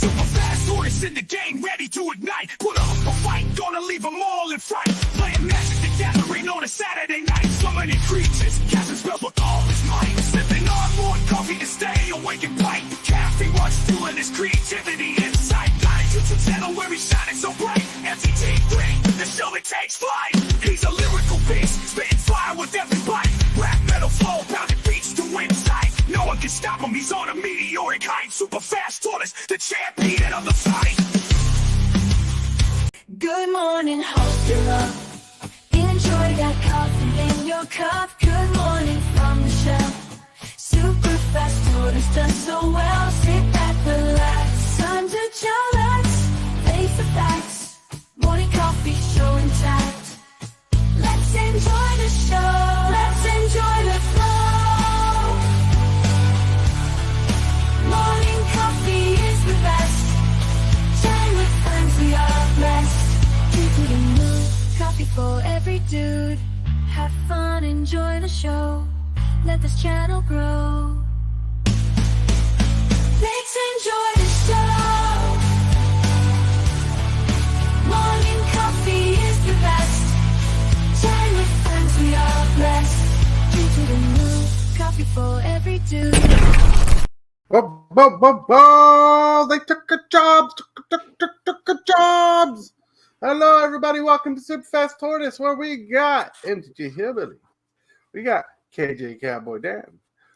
Super fast tortoise in the game, ready to ignite. Put up a fight, gonna leave them all in fright. Playing Magic the Gathering on a Saturday night. Summoning creatures, casting spells with all his might. Sipping on more coffee to stay awake and bright. Caffeine runs fueling his creativity inside. Got a YouTube channel where he's shining so bright. MTG3, the show that takes flight. He's a lyrical beast, spitting fire with every bite. Rap metal flow, pounding beats to win sight. No one can stop him, he's on a meteoric height. Super fast tortoise, the champion of the fight. Good morning, hope you're up. Enjoy that coffee in your cup. Good morning from the shelf. Super fast tortoise does so well. Sit back, relax, time to chillax. Face the facts, morning coffee show intact. Let's enjoy the show, let's enjoy the flow. Morning coffee is the best. Chatting with friends, we are blessed. Keep it in mood, coffee for every dude. Have fun, enjoy the show. Let this channel grow. Let's enjoy the show. Morning coffee is the best. Chatting with friends, we are blessed. Keep it in mood, coffee for every dude. Whoa, whoa, whoa, whoa! They took a jobs, took a jobs. Hello, everybody. Welcome to Super Fast Tortoise, where we got MTG Hillbilly. We got kjcowboydan.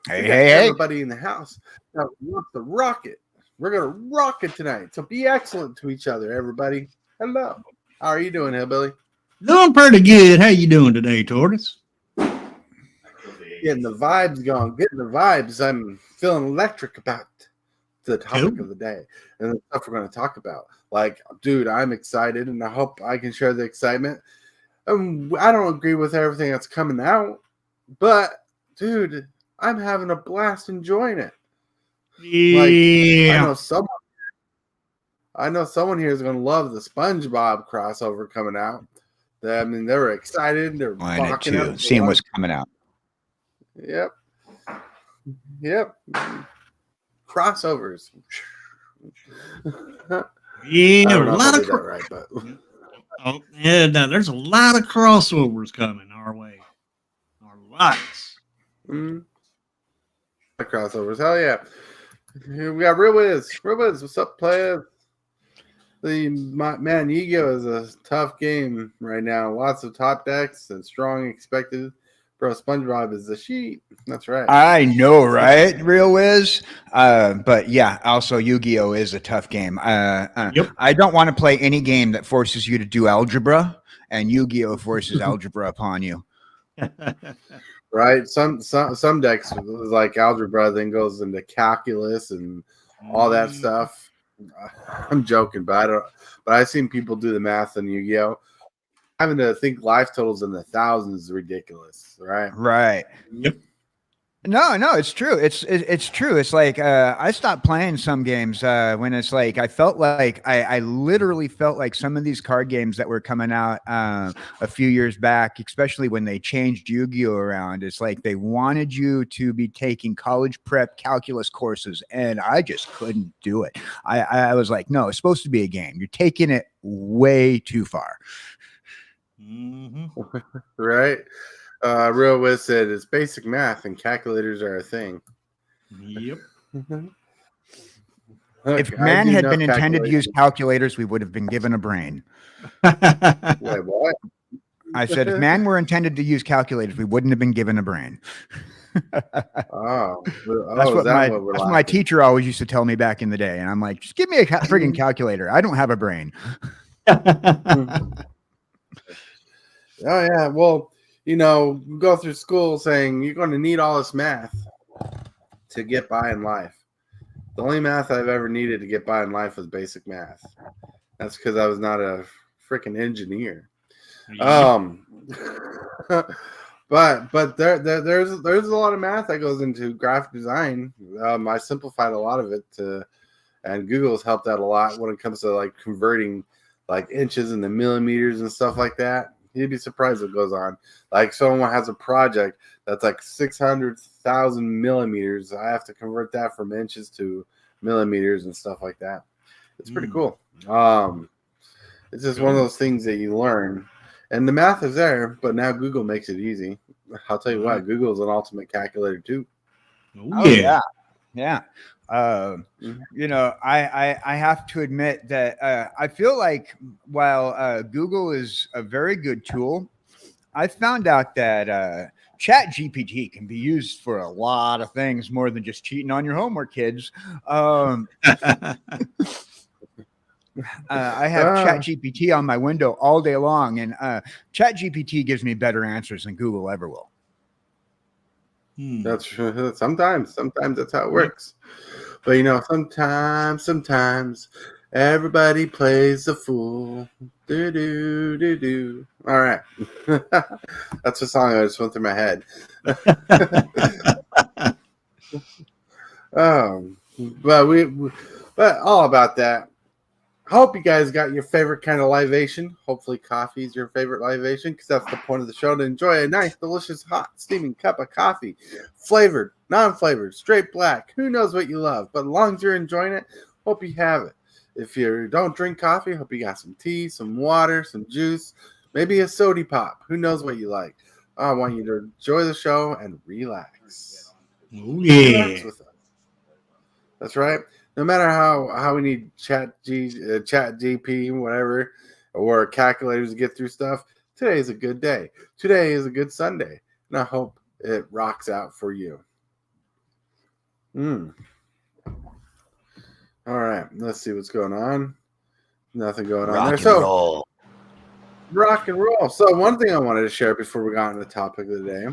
Hey. Everybody in the house that wants to rock it. We're gonna rock it tonight. So be excellent to each other, everybody. Hello. How are you doing, Hillbilly? Doing pretty good. How you doing today, Tortoise? Getting the vibes going. Getting the vibes. I'm feeling electric about the topic of the day and the stuff we're going to talk about. Like, dude, I'm excited, and I hope I can share the excitement. I don't agree with everything that's coming out, but, dude, I'm having a blast enjoying it. Yeah. Like, I know someone here is going to love the SpongeBob crossover coming out. I mean, they were excited. They're Wanted to see what's coming out. Yep. Crossovers. Yeah, I don't know a if lot I of did that right, but oh, yeah. Now there's a lot of crossovers coming our way. Lots. Crossovers. Hell yeah. Here we got Real Wiz. Real Wiz, what's up, players? Man, Yu-Gi-Oh is a tough game right now. Lots of top decks and strong expected. Bro, SpongeBob is the sheet. That's right. I know, right? Real Wiz. But yeah, also Yu-Gi-Oh is a tough game. Yep. I don't want to play any game that forces you to do algebra, and Yu-Gi-Oh forces algebra upon you. Right. Some decks like algebra then goes into calculus and all that stuff. I'm joking, but I've seen people do the math on Yu-Gi-Oh. Having to think life totals in the thousands is ridiculous, right? Right. Yep. No, it's true. It's true. It's like I stopped playing some games when it's like I felt like I literally felt like some of these card games that were coming out a few years back, especially when they changed Yu-Gi-Oh around. It's like they wanted you to be taking college prep calculus courses, and I just couldn't do it. I was like, no, it's supposed to be a game. You're taking it way too far. Right. Real Wiz said it's basic math and calculators are a thing. Yep. If man had been intended to use calculators, we would have been given a brain. Wait, what? I said, if man were intended to use calculators, we wouldn't have been given a brain. That's what my teacher always used to tell me back in the day. And I'm like, just give me a friggin' calculator. I don't have a brain. Oh, yeah. Well, you know, you go through school saying you're going to need all this math to get by in life. The only math I've ever needed to get by in life was basic math. That's because I was not a freaking engineer. But there's a lot of math that goes into graphic design. I simplified a lot of it and Google's helped out a lot when it comes to like converting like inches into millimeters and stuff like that. You'd be surprised what goes on. Like someone has a project that's like 600,000 millimeters. I have to convert that from inches to millimeters and stuff like that. It's pretty cool. It's just one of those things that you learn, and the math is there, but now Google makes it easy. I'll tell you what, Google is an ultimate calculator too. Oh, yeah. Yeah. You know, I have to admit that I feel like while Google is a very good tool, I found out that Chat GPT can be used for a lot of things more than just cheating on your homework, kids. I have Chat GPT on my window all day long, and Chat GPT gives me better answers than Google ever will. That's true. Sometimes that's how it works. But you know, sometimes everybody plays the fool. Do do do do. All right, that's a song that just went through my head. But all about that. I hope you guys got your favorite kind of libation. Hopefully coffee is your favorite libation, because that's the point of the show, to enjoy a nice, delicious, hot, steaming cup of coffee. Flavored, non-flavored, straight black. Who knows what you love? But as long as you're enjoying it, hope you have it. If you don't drink coffee, hope you got some tea, some water, some juice, maybe a soda pop. Who knows what you like? I want you to enjoy the show and relax. Oh, yeah. Relax with us. That's right. No matter how we need chat GP, whatever, or calculators to get through stuff, today is a good day. Today is a good Sunday. And I hope it rocks out for you. All right. Let's see what's going on. Nothing going on there. So, rock and roll. So one thing I wanted to share before we got on the topic of the day,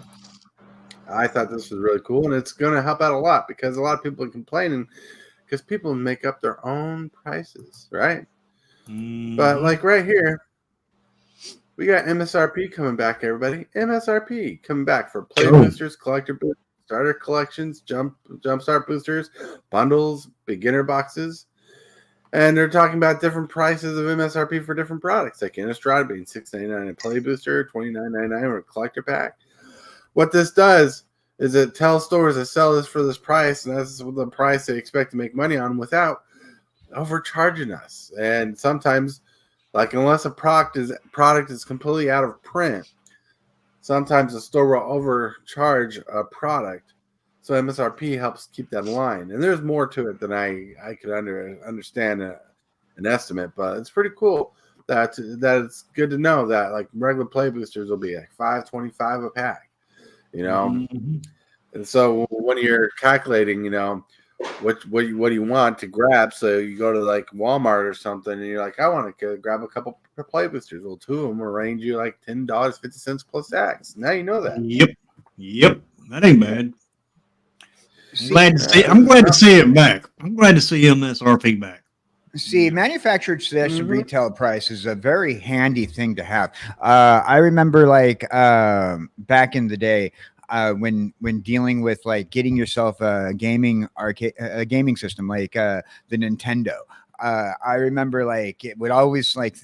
I thought this was really cool, and it's going to help out a lot, because a lot of people are complaining because people make up their own prices, right? But like right here, we got MSRP coming back, everybody. MSRP coming back for play boosters, collector boosters, starter collections, jumpstart boosters, bundles, beginner boxes. And they're talking about different prices of MSRP for different products, like Innistrad being $6.99 a play booster, $29.99 for a collector pack. What this does is it tells stores to sell this for this price, and that's the price they expect to make money on without overcharging us. And sometimes, like, unless a product is completely out of print, sometimes the store will overcharge a product. So MSRP helps keep that in line. And there's more to it than I could understand an estimate, but it's pretty cool that it's good to know that, like, regular play boosters will be like $5.25 a pack. You know, and so when you're calculating, you know, what do you want to grab? So you go to like Walmart or something, and you're like, I want to grab a couple of play boosters. Well, two of them will range you like $10.50 plus tax. Now you know that. Yep, that ain't bad. I'm glad to see it back. I'm glad to see MSRP back. See, manufactured retail price is a very handy thing to have. I remember, like, back in the day, when dealing with, like, getting yourself a gaming system like the Nintendo. I remember, like, it would always, like,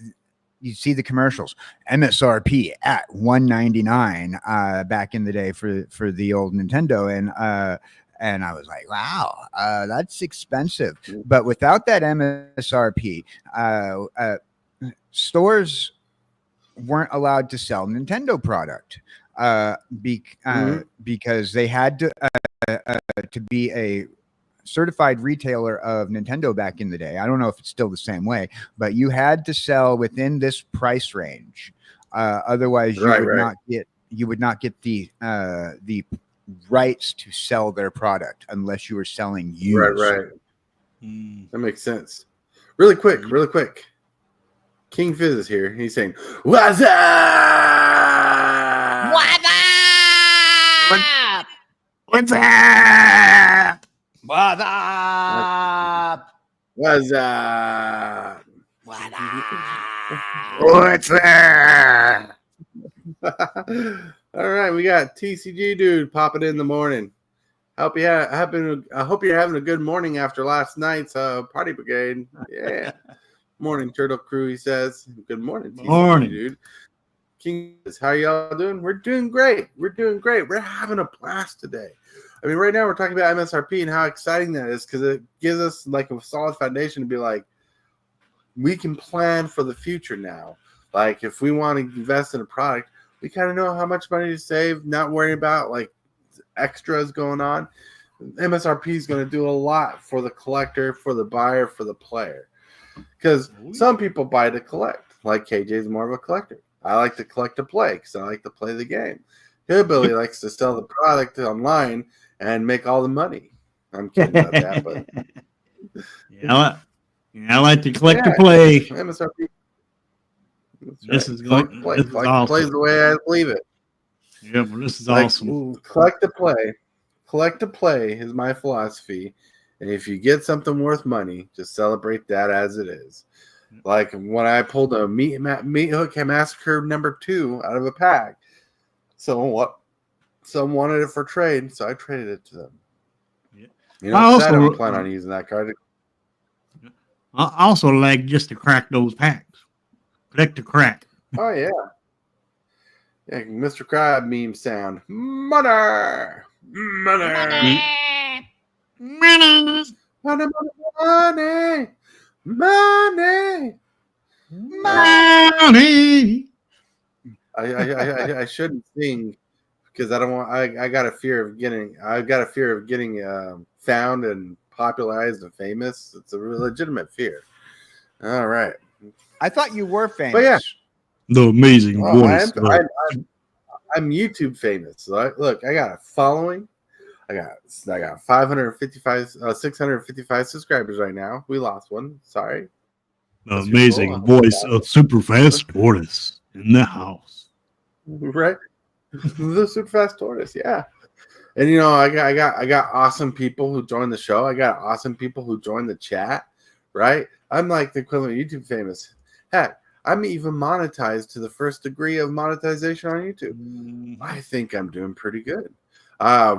you see the commercials, MSRP at $199 back in the day for the old Nintendo, and I was like, wow, that's expensive. But without that MSRP, stores weren't allowed to sell Nintendo product because they had to be a certified retailer of Nintendo back in the day. I don't know if it's still the same way, but you had to sell within this price range. Otherwise, you would not get the rights to sell their product unless you were selling used. Right. That makes sense. Really quick. King Fizz is here. He's saying, "What's up? What's up? What's up? What's up? What's up? What up? What's up?" All right, we got tcgdude popping in the morning. I hope you're having a good morning after last night's party brigade. Yeah. Morning, Turtle Crew, he says. Good morning, tcgdude. King, how y'all doing? We're doing great. We're having a blast today. I mean, right now we're talking about MSRP and how exciting that is, because it gives us like a solid foundation to be like, we can plan for the future now. Like if we want to invest in a product, we kind of know how much money to save, not worrying about like extras going on. MSRP is going to do a lot for the collector, for the buyer, for the player. Because some people buy to collect. Like KJ is more of a collector. I like to collect to play because I like to play the game. Hillbilly likes to sell the product online and make all the money. I'm kidding about that, but I like to collect to play. MSRP. This is going. This is awesome. Plays the way I believe it. Yeah, well, this is awesome. Collect to play. Collect to play is my philosophy. And if you get something worth money, just celebrate that as it is. Like when I pulled a meat hook massacre #2 out of a pack. Some wanted it for trade, so I traded it to them. Yeah. You know, I don't plan on using that card. I also like just to crack those packs. Collect to crack. Oh yeah. Yeah, Mr. Crab meme sound. Money. Money. Money. Money. Money. Money. Money. I shouldn't sing because I don't want. I've got a fear of getting found and popularized and famous. It's a legitimate fear. All right. I thought you were famous. But yeah, the amazing voice. I'm YouTube famous. So look, I got a following. I got 655 subscribers right now. We lost one. Sorry. The amazing voice of Superfast Tortoise in the house. Right. The Superfast Tortoise. Yeah. And you know, I got awesome people who join the show. I got awesome people who join the chat. Right. I'm like the equivalent of YouTube famous. Heck, I'm even monetized to the first degree of monetization on YouTube. I think I'm doing pretty good.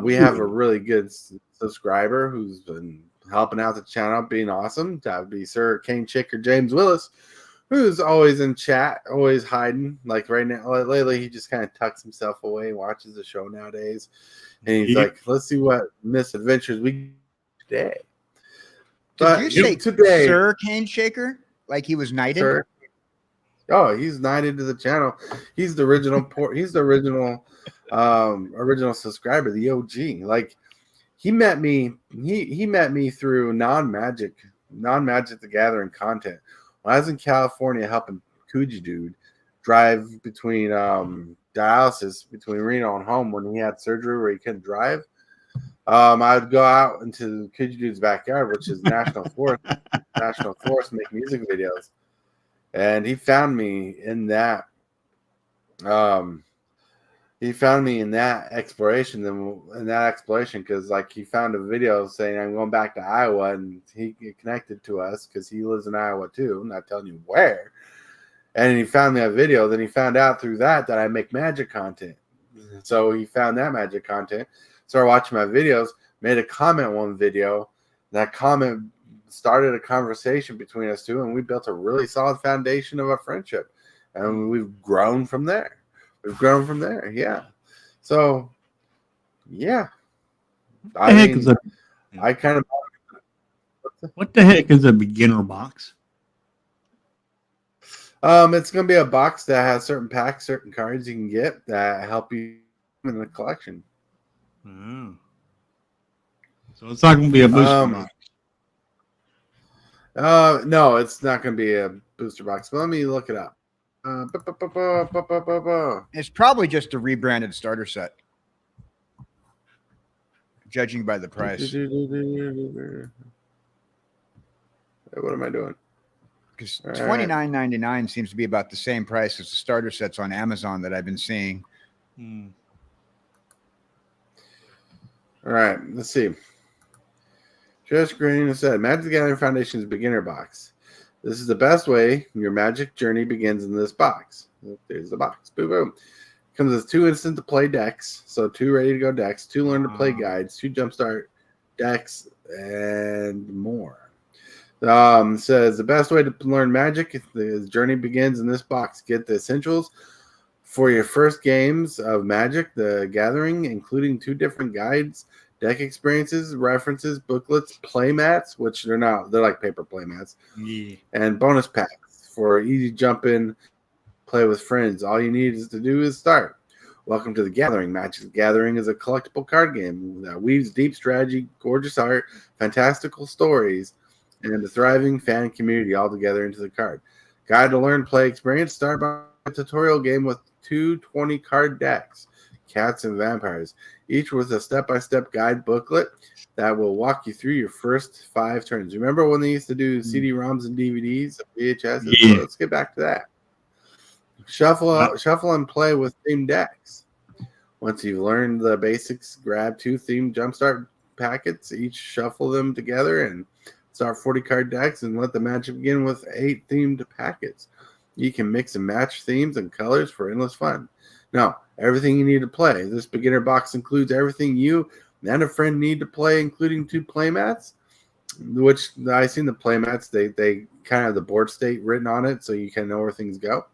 We have a really good subscriber who's been helping out the channel, being awesome. That would be Sir Kane Chick or James Willis, who's always in chat, always hiding. Like right now, lately, he just kind of tucks himself away and watches the show nowadays. And he's like, let's see what misadventures we get today. Did you say today, Sir Cane Shaker? Like he was knighted? Sir, oh, he's knighted to the channel. He's the original original subscriber, the OG. Like he met me through non-Magic the Gathering content. When I was in California helping kjcowboydan drive between dialysis between Reno and home when he had surgery where he couldn't drive. I would go out into kjcowboydan's backyard, which is national forest, make music videos. And he found me in that. He found me in that exploration, because like he found a video saying I'm going back to Iowa, and he connected to us because he lives in Iowa too. I'm not telling you where. And he found me a video. Then he found out through that I make magic content. So he found that magic content. Started watching my videos. Made a comment on one video. That comment started a conversation between us two, and we built a really solid foundation of a friendship, and we've grown from there. Yeah. So, yeah. What the heck is a beginner box? It's gonna be a box that has certain packs, certain cards you can get that help you in the collection. Oh. So it's not gonna be a booster box. No, it's not gonna be a booster box. But let me look it up. It's probably just a rebranded starter set, judging by the price. What am I doing? Because $29.99 seems to be about the same price as the starter sets on Amazon that I've been seeing. All right, let's see. Just Green said, Magic the Gathering Foundation's beginner box. This is the best way your magic journey begins in this box. There's the box. Boom, boom. Comes with 2 instant to play decks. So 2 ready to go decks, 2 learn to play guides, 2 jumpstart decks, and more. Says the best way to learn magic if the journey begins in this box. Get the essentials for your first games of Magic the Gathering, including 2 different guides, deck experiences, references, booklets, playmats, which they're not, they're like paper playmats, Yeah. and bonus packs for easy jump in, play with friends. All you need is to do is start. Welcome to the Gathering. Magic the Gathering is a collectible card game that weaves deep strategy, gorgeous art, fantastical stories, and a thriving fan community all together into the card. Guide to learn play experience. Start by a tutorial game with 220 card decks, cats and vampires, each with a step-by-step guide booklet that will walk you through your first 5 turns. Remember when they used to do CD-ROMs and DVDs, VHS? Yeah. Let's get back to that. Shuffle and play with themed decks. Once you've learned the basics, grab 2 themed jumpstart packets, each shuffle them together and start 40 card decks and let the magic begin with 8 themed packets. You can mix and match themes and colors for endless fun. Now, everything you need to play. This beginner box includes everything you and a friend need to play, including 2 playmats, which I've seen the playmats. They kind of have the board state written on it so you can know where things go.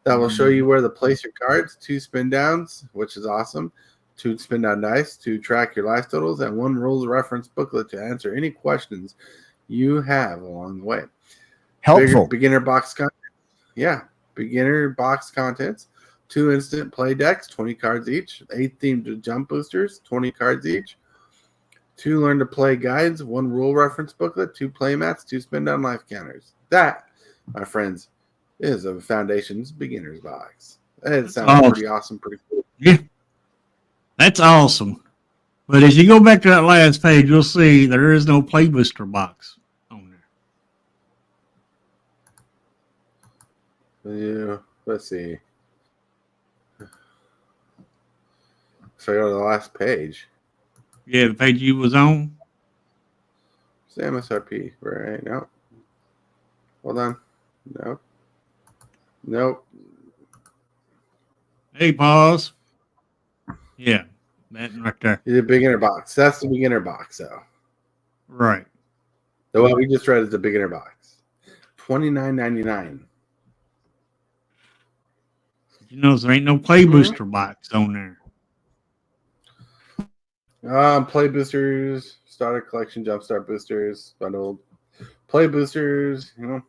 That will show you where to place your cards, 2 spin downs, which is awesome, 2 spin down dice to track your life totals, and 1 rules reference booklet to answer any questions you have along the way. Helpful. Beginner box contents. Yeah, beginner box contents. 2 instant play decks, 20 cards each. 8 themed jump boosters, 20 cards each. 2 learn to play guides, 1 rule reference booklet, 2 play mats, 2 spin down life counters. That, my friends, is a Foundations beginner's box. It sounds pretty awesome, pretty cool. Yeah, that's awesome. But as you go back to that last page, you'll see there is no play booster box on there. Yeah, let's see. So I go to the last page. Yeah, the page you was on. It's the MSRP, right? No. Hold on. No. Nope. Hey, pause. Yeah, that right there. The beginner box. That's the beginner box, though. Right. The one we just read is the beginner box. $29.99. You know, there ain't no play booster box on there. Play boosters, starter collection, jumpstart boosters, bundled play boosters. You know,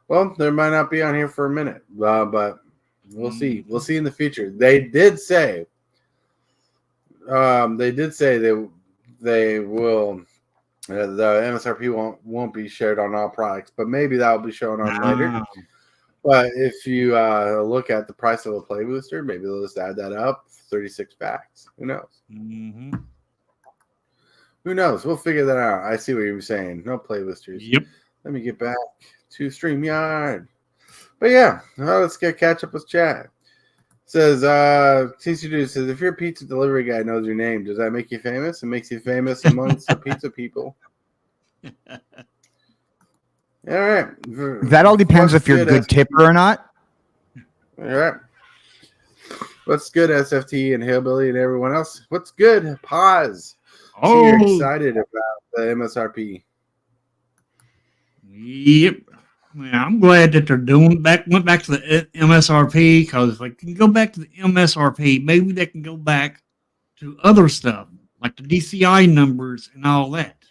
well, there might not be on here for a minute, but we'll see. We'll see in the future. They did say they will. The MSRP won't be shared on all products, but maybe that will be shown on later. But if you look at the price of a play booster, maybe they'll just add that up. 36 packs. Who knows? Mm-hmm. Who knows? We'll figure that out. I see what you're saying. No play boosters. Yep. Let me get back to StreamYard. But yeah, let's catch up with chat. It says, tcgdude says, if your pizza delivery guy knows your name, does that make you famous? It makes you famous amongst the pizza people. All right. That all depends if you're a good tipper or not. All right. What's good, SFT and Hillbilly and everyone else? What's good? Pause. So you're excited about the MSRP. Yep. Yeah, I'm glad that they're went back to the MSRP, because if they can go back to the MSRP, maybe they can go back to other stuff like the DCI numbers and all that,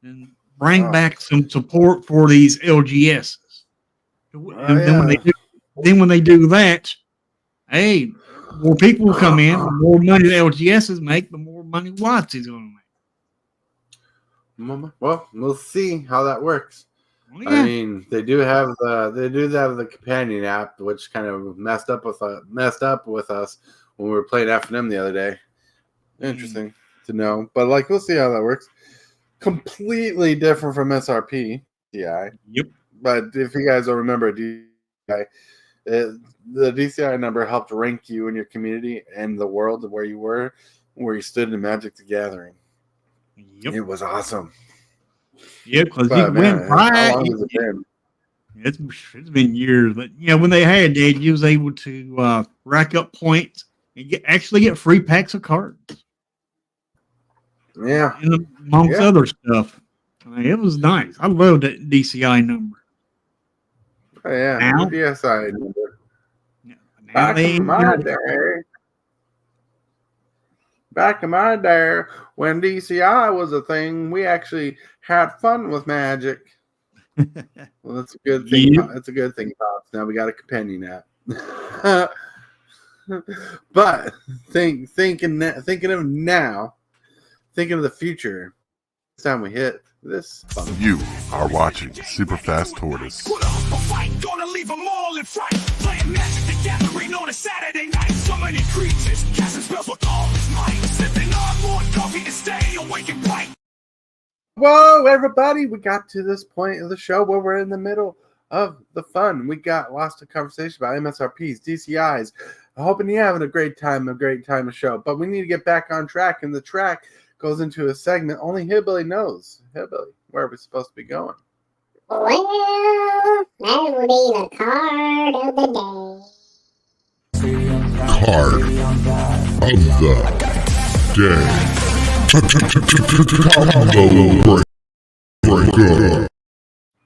and bring back some support for these LGSs. Then when they do that, hey, more people will come in, the more money the LGSs make, the more money Watts is going to make. Well, we'll see how that works. Well, yeah. I mean, they do have the companion app, which kind of messed up with us when we were playing F&M the other day. Interesting to know, but like we'll see how that works. Completely different from SRP DCI. Yep. But if you guys don't remember DCI, the DCI number helped rank you in your community and the world of where you stood in Magic the Gathering. Yep. It was awesome. Yeah, because you went by. How long has it been? It's been years, but when they had that, you was able to rack up points and actually get free packs of cards. Yeah, and amongst other stuff. It was nice. I love that DCI number. Oh, yeah, now, the DSI number. Now Back in my day. Back in my day, when DCI was a thing, we actually had fun with magic. Well, that's a good thing. Yep. That's a good thing, Pops. Now we got a companion app. But thinking of now, thinking of the future. Next time we hit this. You are watching Super Fast Tortoise. Put up a fight, gonna leave them all in fright. Playing Magic the Gathering on a Saturday night. Summoning creatures, casting spells with all his might. Sipping on more coffee to stay awake and bright. Whoa, everybody! We got to this point of the show where we're in the middle of the fun. We got lost in conversation about MSRPs, DCIs. I'm hoping you're having a great time of show. But we need to get back on track, and the track goes into a segment only Hillbilly knows. Hillbilly, where are we supposed to be going? Well, that will be the card of the Card of the day.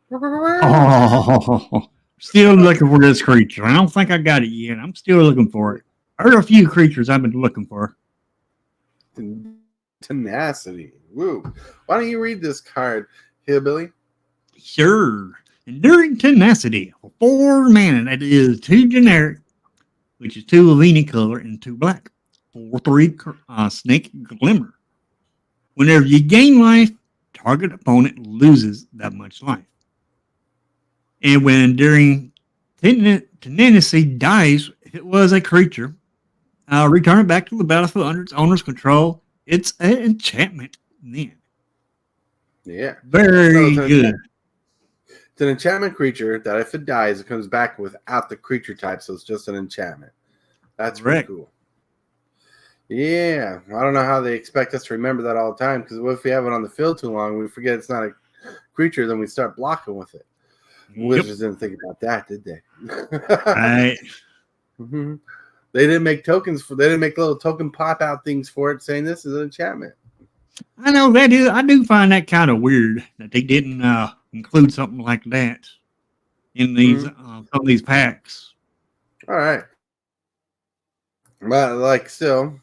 Oh, still looking for this creature. I don't think I got it yet. I'm still looking for it. There are a few creatures I've been looking for. Tenacity. Woo. Why don't you read this card, Hillbilly? Sure. Enduring Tenacity. 4 mana. That is 2 generic, which is 2 of any color and 2 black. 4/3 Snake Glimmer. Whenever you gain life, target opponent loses that much life. And when Enduring Tenacity dies, if it was a creature, return it back to the battlefield under its owner's control. It's an enchantment then. Yeah. Very good. It's an enchantment creature that if it dies, it comes back without the creature type, so it's just an enchantment. That's pretty cool. Yeah. I don't know how they expect us to remember that all the time, because if we have it on the field too long, we forget it's not a creature, then we start blocking with it. Wizards didn't think about that, did they? Right. Mm-hmm. They didn't make tokens they didn't make little token pop out things for it saying this is an enchantment. I know that is. I do find that kind of weird that they didn't include something like that in these some of these packs. All right, but like still,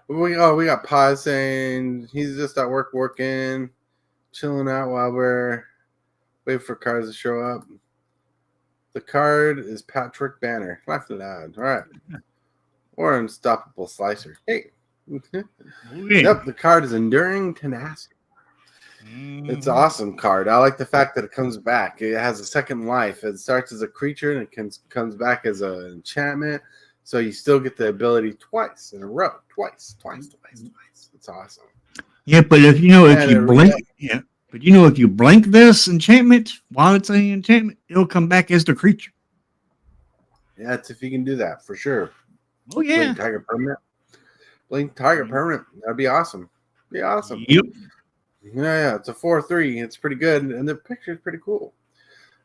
we got Paz saying he's just at work working, chilling out while we're waiting for cards to show up. The card is Patrick Banner. Laugh it out. All right. Or Unstoppable Slicer. Hey. Yep, the card is Enduring Tenacity. It's an awesome card. I like the fact that it comes back. It has a second life. It starts as a creature and it comes back as an enchantment. So you still get the ability twice in a row. Twice. It's awesome. Yeah, but if you blink this enchantment while it's an enchantment, it'll come back as the creature. Yeah, it's if you can do that for sure. Oh yeah. Blink Tiger Permanent. Blink Tiger Permanent. That'd be awesome. Be awesome. Yep. Yeah, it's a 4/3. It's pretty good, and the picture is pretty cool.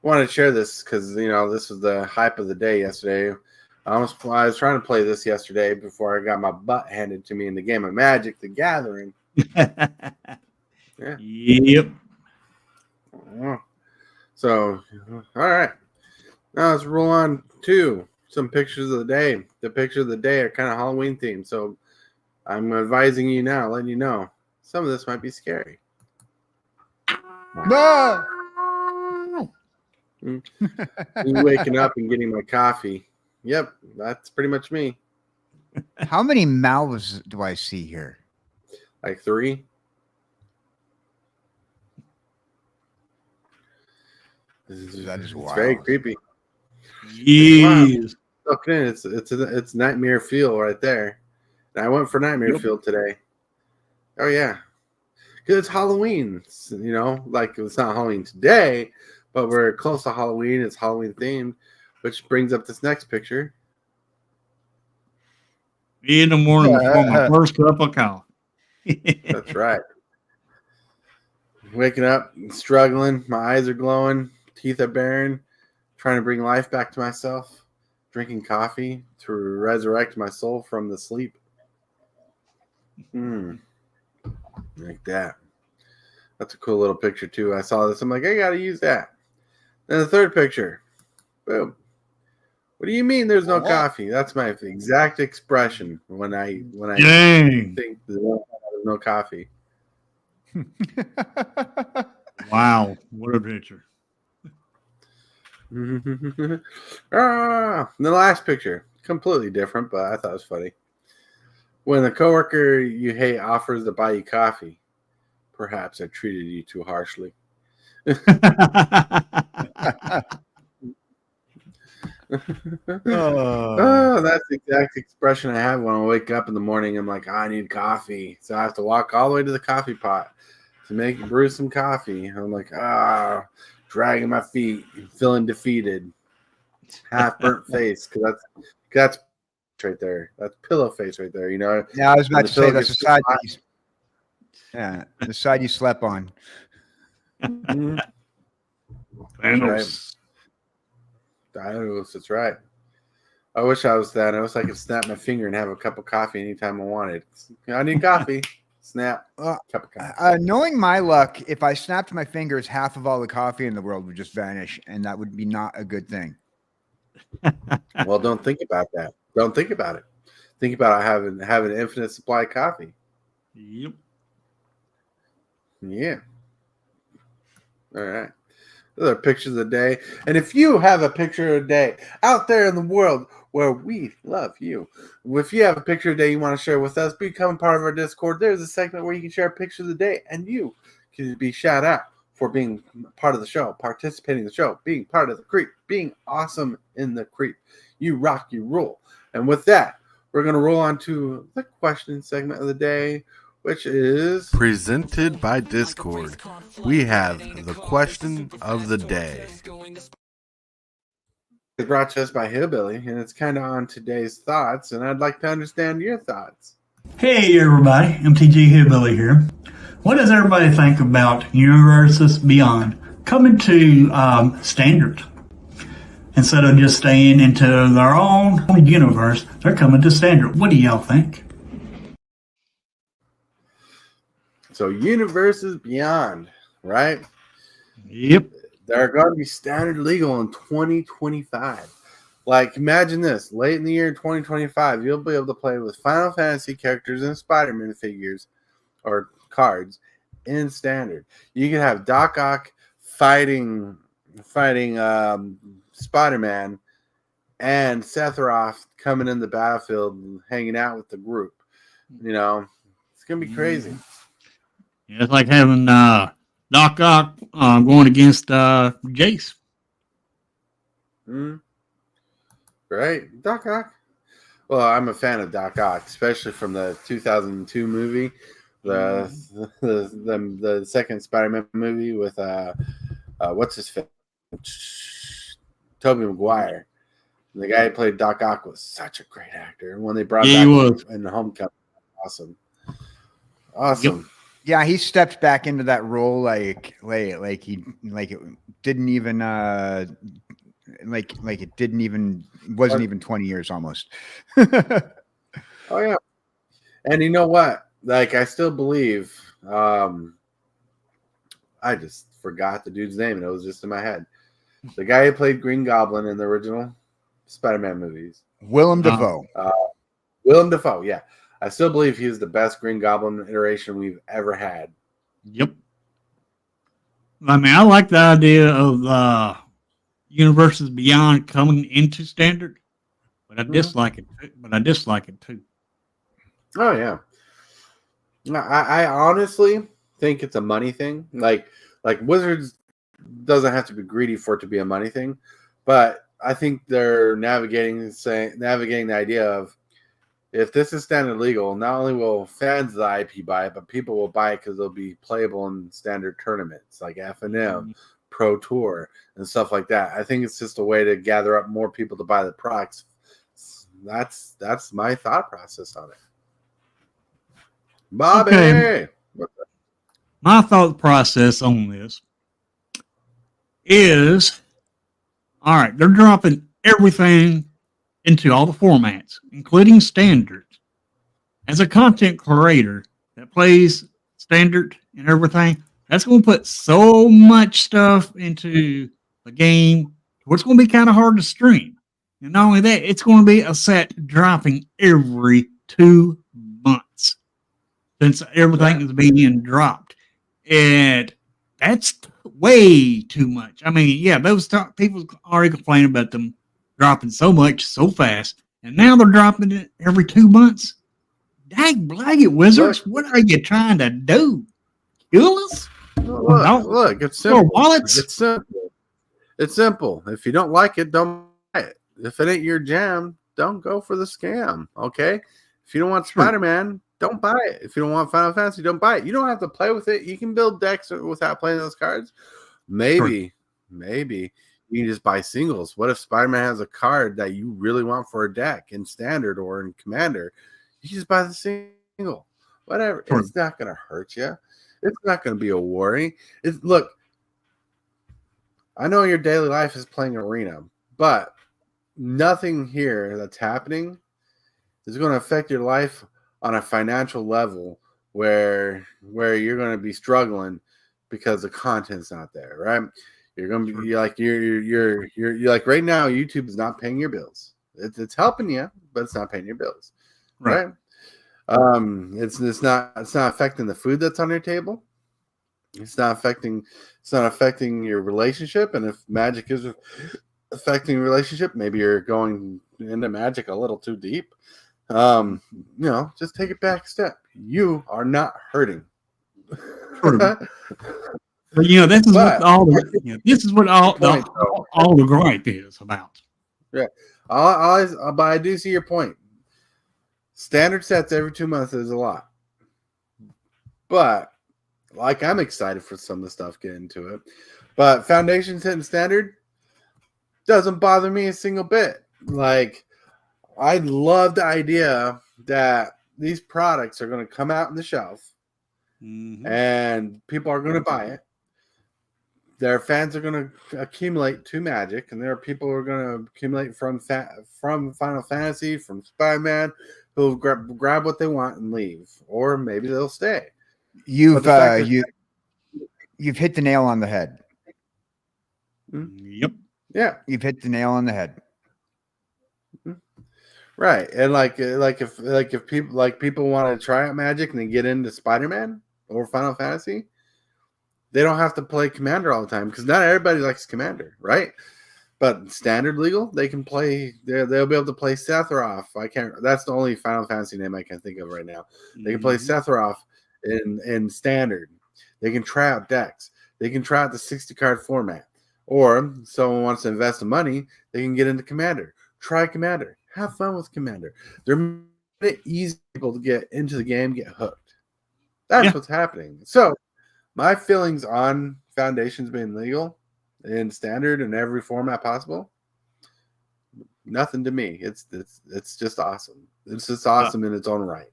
I wanted to share this because this was the hype of the day yesterday. I was trying to play this yesterday before I got my butt handed to me in the game of Magic: The Gathering. Yeah. Yep. So, all right. Now let's roll on to some pictures of the day. The pictures of the day are kind of Halloween themed, so I'm advising you now, letting you know some of this might be scary. No! Me waking up and getting my coffee. Yep, that's pretty much me. How many mouths do I see here? Like 3. That is wild. It's very creepy. Yes. Okay, it's Nightmare Field right there. And I went for Nightmare Field today. Oh yeah, because it's Halloween. Like it's not Halloween today, but we're close to Halloween. It's Halloween themed, which brings up this next picture. In the morning before my first cup of coffee. That's right. Waking up, struggling. My eyes are glowing. Teeth are baring. Trying to bring life back to myself. Drinking coffee to resurrect my soul from the sleep. Like that. That's a cool little picture too. I saw this. I'm like, I gotta use that. Then the third picture. Boom. What do you mean there's no coffee? That's my exact expression when I Dang. think there's no coffee. Wow. What a picture. The last picture, completely different, but I thought it was funny. When the coworker you hate offers to buy you coffee, perhaps I treated you too harshly. Oh, that's the exact expression I have when I wake up in the morning. I'm like, I need coffee, so I have to walk all the way to the coffee pot to brew some coffee. I'm like, dragging my feet, feeling defeated, half burnt face, because that's right there. That's pillow face right there. You know. Yeah, I was about to say that's the side. The side you slept on. Mm-hmm. Thanos, that's right. I wish I was Thanos. I could snap my finger and have a cup of coffee anytime I wanted. I need coffee. Snap. Cup of coffee. Knowing my luck, if I snapped my fingers, half of all the coffee in the world would just vanish, and that would be not a good thing. Well, don't think about that. Don't think about it. Think about having an infinite supply of coffee. Yep. Yeah. All right. Those are pictures of the day. And if you have a picture of the day out there in the world where we love you, if you have a picture of the day you want to share with us, become part of our Discord. There's a segment where you can share pictures of the day, and you can be shout out for being part of the show, participating in the show, being part of the creep, being awesome in the creep. You rock, you rule. And with that, we're going to roll on to the question segment of the day, which is presented by Discord. We have the question of the day. It's brought to us by Hillbilly, and it's kind of on today's thoughts, and I'd like to understand your thoughts. Hey everybody, MTG Hillbilly here. What does everybody think about Universes Beyond coming to Standard? Instead of just staying into their own universe, they're coming to Standard. What do y'all think? So Universes Beyond, right? Yep. They're going to be standard legal in 2025. Like, imagine this. Late in the year 2025, you'll be able to play with Final Fantasy characters and Spider-Man figures or cards in standard. You can have Doc Ock fighting Spider-Man and Sephiroth coming in the battlefield and hanging out with the group. You know, it's going to be crazy. Yeah, it's like having Doc Ock going against Jace. Right? Doc Ock. Well, I'm a fan of Doc Ock, especially from the 2002 movie, the second Spider-Man movie with what's his face? Tobey Maguire. The guy who played Doc Ock was such a great actor. And when they brought back in the Homecoming, awesome. Yep. Yeah, he stepped back into that role like it didn't even wasn't even 20 years almost. Oh yeah. And you know what? Like, I still believe I just forgot the dude's name and it was just in my head. The guy who played Green Goblin in the original Spider-Man movies. Willem Dafoe. Willem Dafoe, yeah. I still believe he's the best Green Goblin iteration we've ever had. Yep. I mean, I like the idea of Universes Beyond coming into Standard, but I dislike it. Too. Oh yeah. I honestly think it's a money thing. Like Wizards doesn't have to be greedy for it to be a money thing, but I think they're navigating the idea of, if this is standard legal, not only will fans of the IP buy it, but people will buy it because they'll be playable in standard tournaments like F&M, Pro Tour, and stuff like that. I think it's just a way to gather up more people to buy the products. That's my thought process on it. Bobby! Okay. My thought process on this is, all right, they're dropping everything into all the formats, including standard. As a content creator that plays standard and everything, that's going to put so much stuff into the game where it's going to be kind of hard to stream. And not only that, it's going to be a set dropping every 2 months since everything is being dropped. And that's way too much. I mean, yeah, those people already complain about them dropping so much so fast. And now they're dropping it every 2 months. Dang, blanket wizards, what are you trying to do? Kill us? Look, it's simple. Wallets? It's simple. It's simple. If you don't like it, don't buy it. If it ain't your jam, don't go for the scam. Okay? If you don't want Spider-Man, don't buy it. If you don't want Final Fantasy, don't buy it. You don't have to play with it. You can build decks without playing those cards. Maybe you can just buy singles. What if Spider-Man has a card that you really want for a deck in Standard or in Commander? You just buy the single. Whatever. It's not going to hurt you. It's not going to be a worry. Look, I know your daily life is playing Arena, but nothing here that's happening is going to affect your life on a financial level where you're going to be struggling because the content's not there, right? You're going to be like you're like right now. YouTube is not paying your bills. It's helping you, but it's not paying your bills, right? It's not affecting the food that's on your table. It's not affecting your relationship. And if Magic is affecting your relationship, maybe you're going into Magic a little too deep. Just take it back a step. You are not hurting. But this is what all the gripe is about. Yeah, but I do see your point. Standard sets every 2 months is a lot, but like I'm excited for some of the stuff getting into it. But Foundation's hitting Standard doesn't bother me a single bit. Like I love the idea that these products are going to come out on the shelf, and people are going to buy it. Their fans are going to accumulate to Magic, and there are people who are going to accumulate from Final Fantasy, from Spider-Man, who'll grab what they want and leave, or maybe they'll stay. You've hit the nail on the head. Yep. Yeah, you've hit the nail on the head. Right, and if people want to try out Magic and they get into Spider-Man or Final Fantasy, they don't have to play Commander all the time because not everybody likes Commander, right? But Standard legal, they can play. They'll be able to play Sephiroth. That's the only Final Fantasy name I can think of right now. They can play Sephiroth in Standard. They can try out decks. They can try out the 60 card format. Or someone wants to invest the money, they can get into Commander. Try Commander. Have fun with Commander. They're easy people to get into the game, get hooked. That's what's happening. So my feelings on Foundations being legal in Standard and every format possible, nothing to me. It's just awesome. It's just awesome in its own right.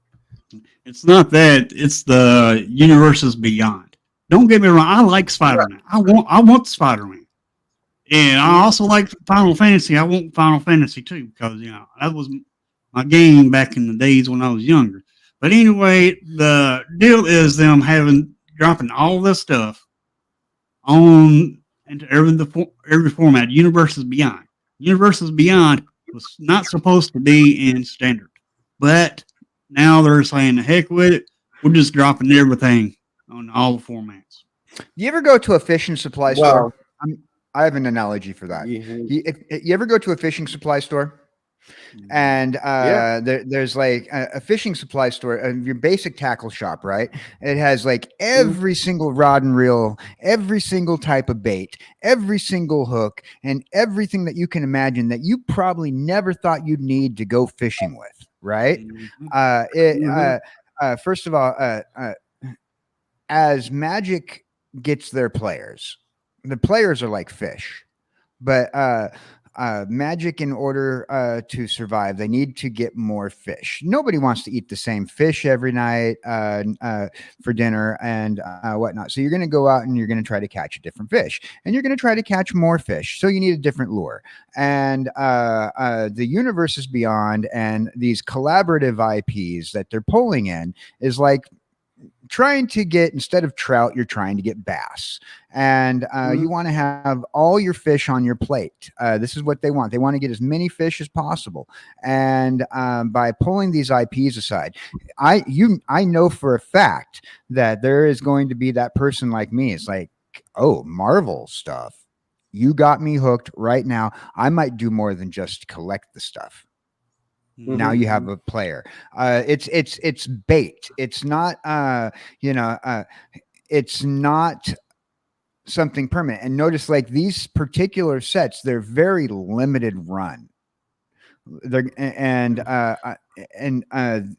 It's not that. It's the Universes Beyond. Don't get me wrong. I like Spider-Man. Right. I want Spider-Man. And I also like Final Fantasy. I want Final Fantasy too because that was my game back in the days when I was younger. But anyway, the deal is them dropping all this stuff on into every format. Universes Beyond. Universes Beyond was not supposed to be in Standard, but now they're saying the heck with it. We're just dropping everything on all the formats. You ever go to a fishing supply store? I have an analogy for that. You ever go to a fishing supply store? And there's like a fishing supply store, your basic tackle shop, right? It has like every single rod and reel, every single type of bait, every single hook, and everything that you can imagine that you probably never thought you'd need to go fishing with, right? First of all, as Magic gets their players, the players are like fish, but Magic, in order to survive, they need to get more fish. Nobody wants to eat the same fish every night for dinner and whatnot. So you're going to go out and you're going to try to catch a different fish, and you're going to try to catch more fish. So you need a different lure. And the Universes Beyond and these collaborative IPs that they're pulling in is like trying to get, instead of trout, you're trying to get bass, and you want to have all your fish on your plate. This is what they want. They want to get as many fish as possible, and by pulling these IPs aside, I know for a fact that there is going to be that person like me. It's like, oh, Marvel stuff. You got me hooked right now. I might do more than just collect the stuff. Now you have a player. It's bait. It's not it's not something permanent. And notice, like, these particular sets, they're very limited run. They're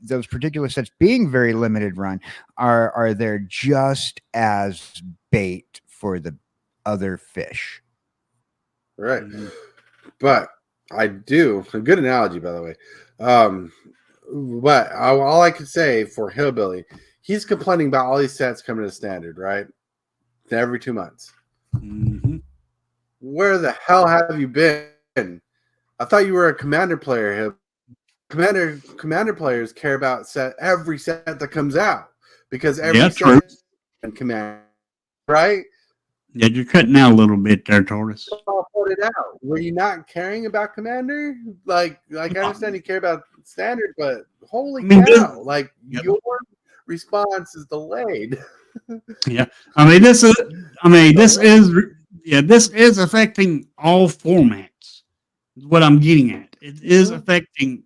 those particular sets being very limited run are there just as bait for the other fish. Right. But I do a good analogy, by the way. But all I could say for Hillbilly, he's complaining about all these sets coming to standard, right? Every 2 months. Where the hell have you been? I thought you were a commander player. Commander players care about every set that comes out, because every set and command, right? Yeah, you're cutting out a little bit there, Tortoise. Put it out. Were you not caring about Commander? Like I understand you care about standard, but holy cow! Like your response is delayed. Yeah, this is affecting all formats. Is what I'm getting at. It is affecting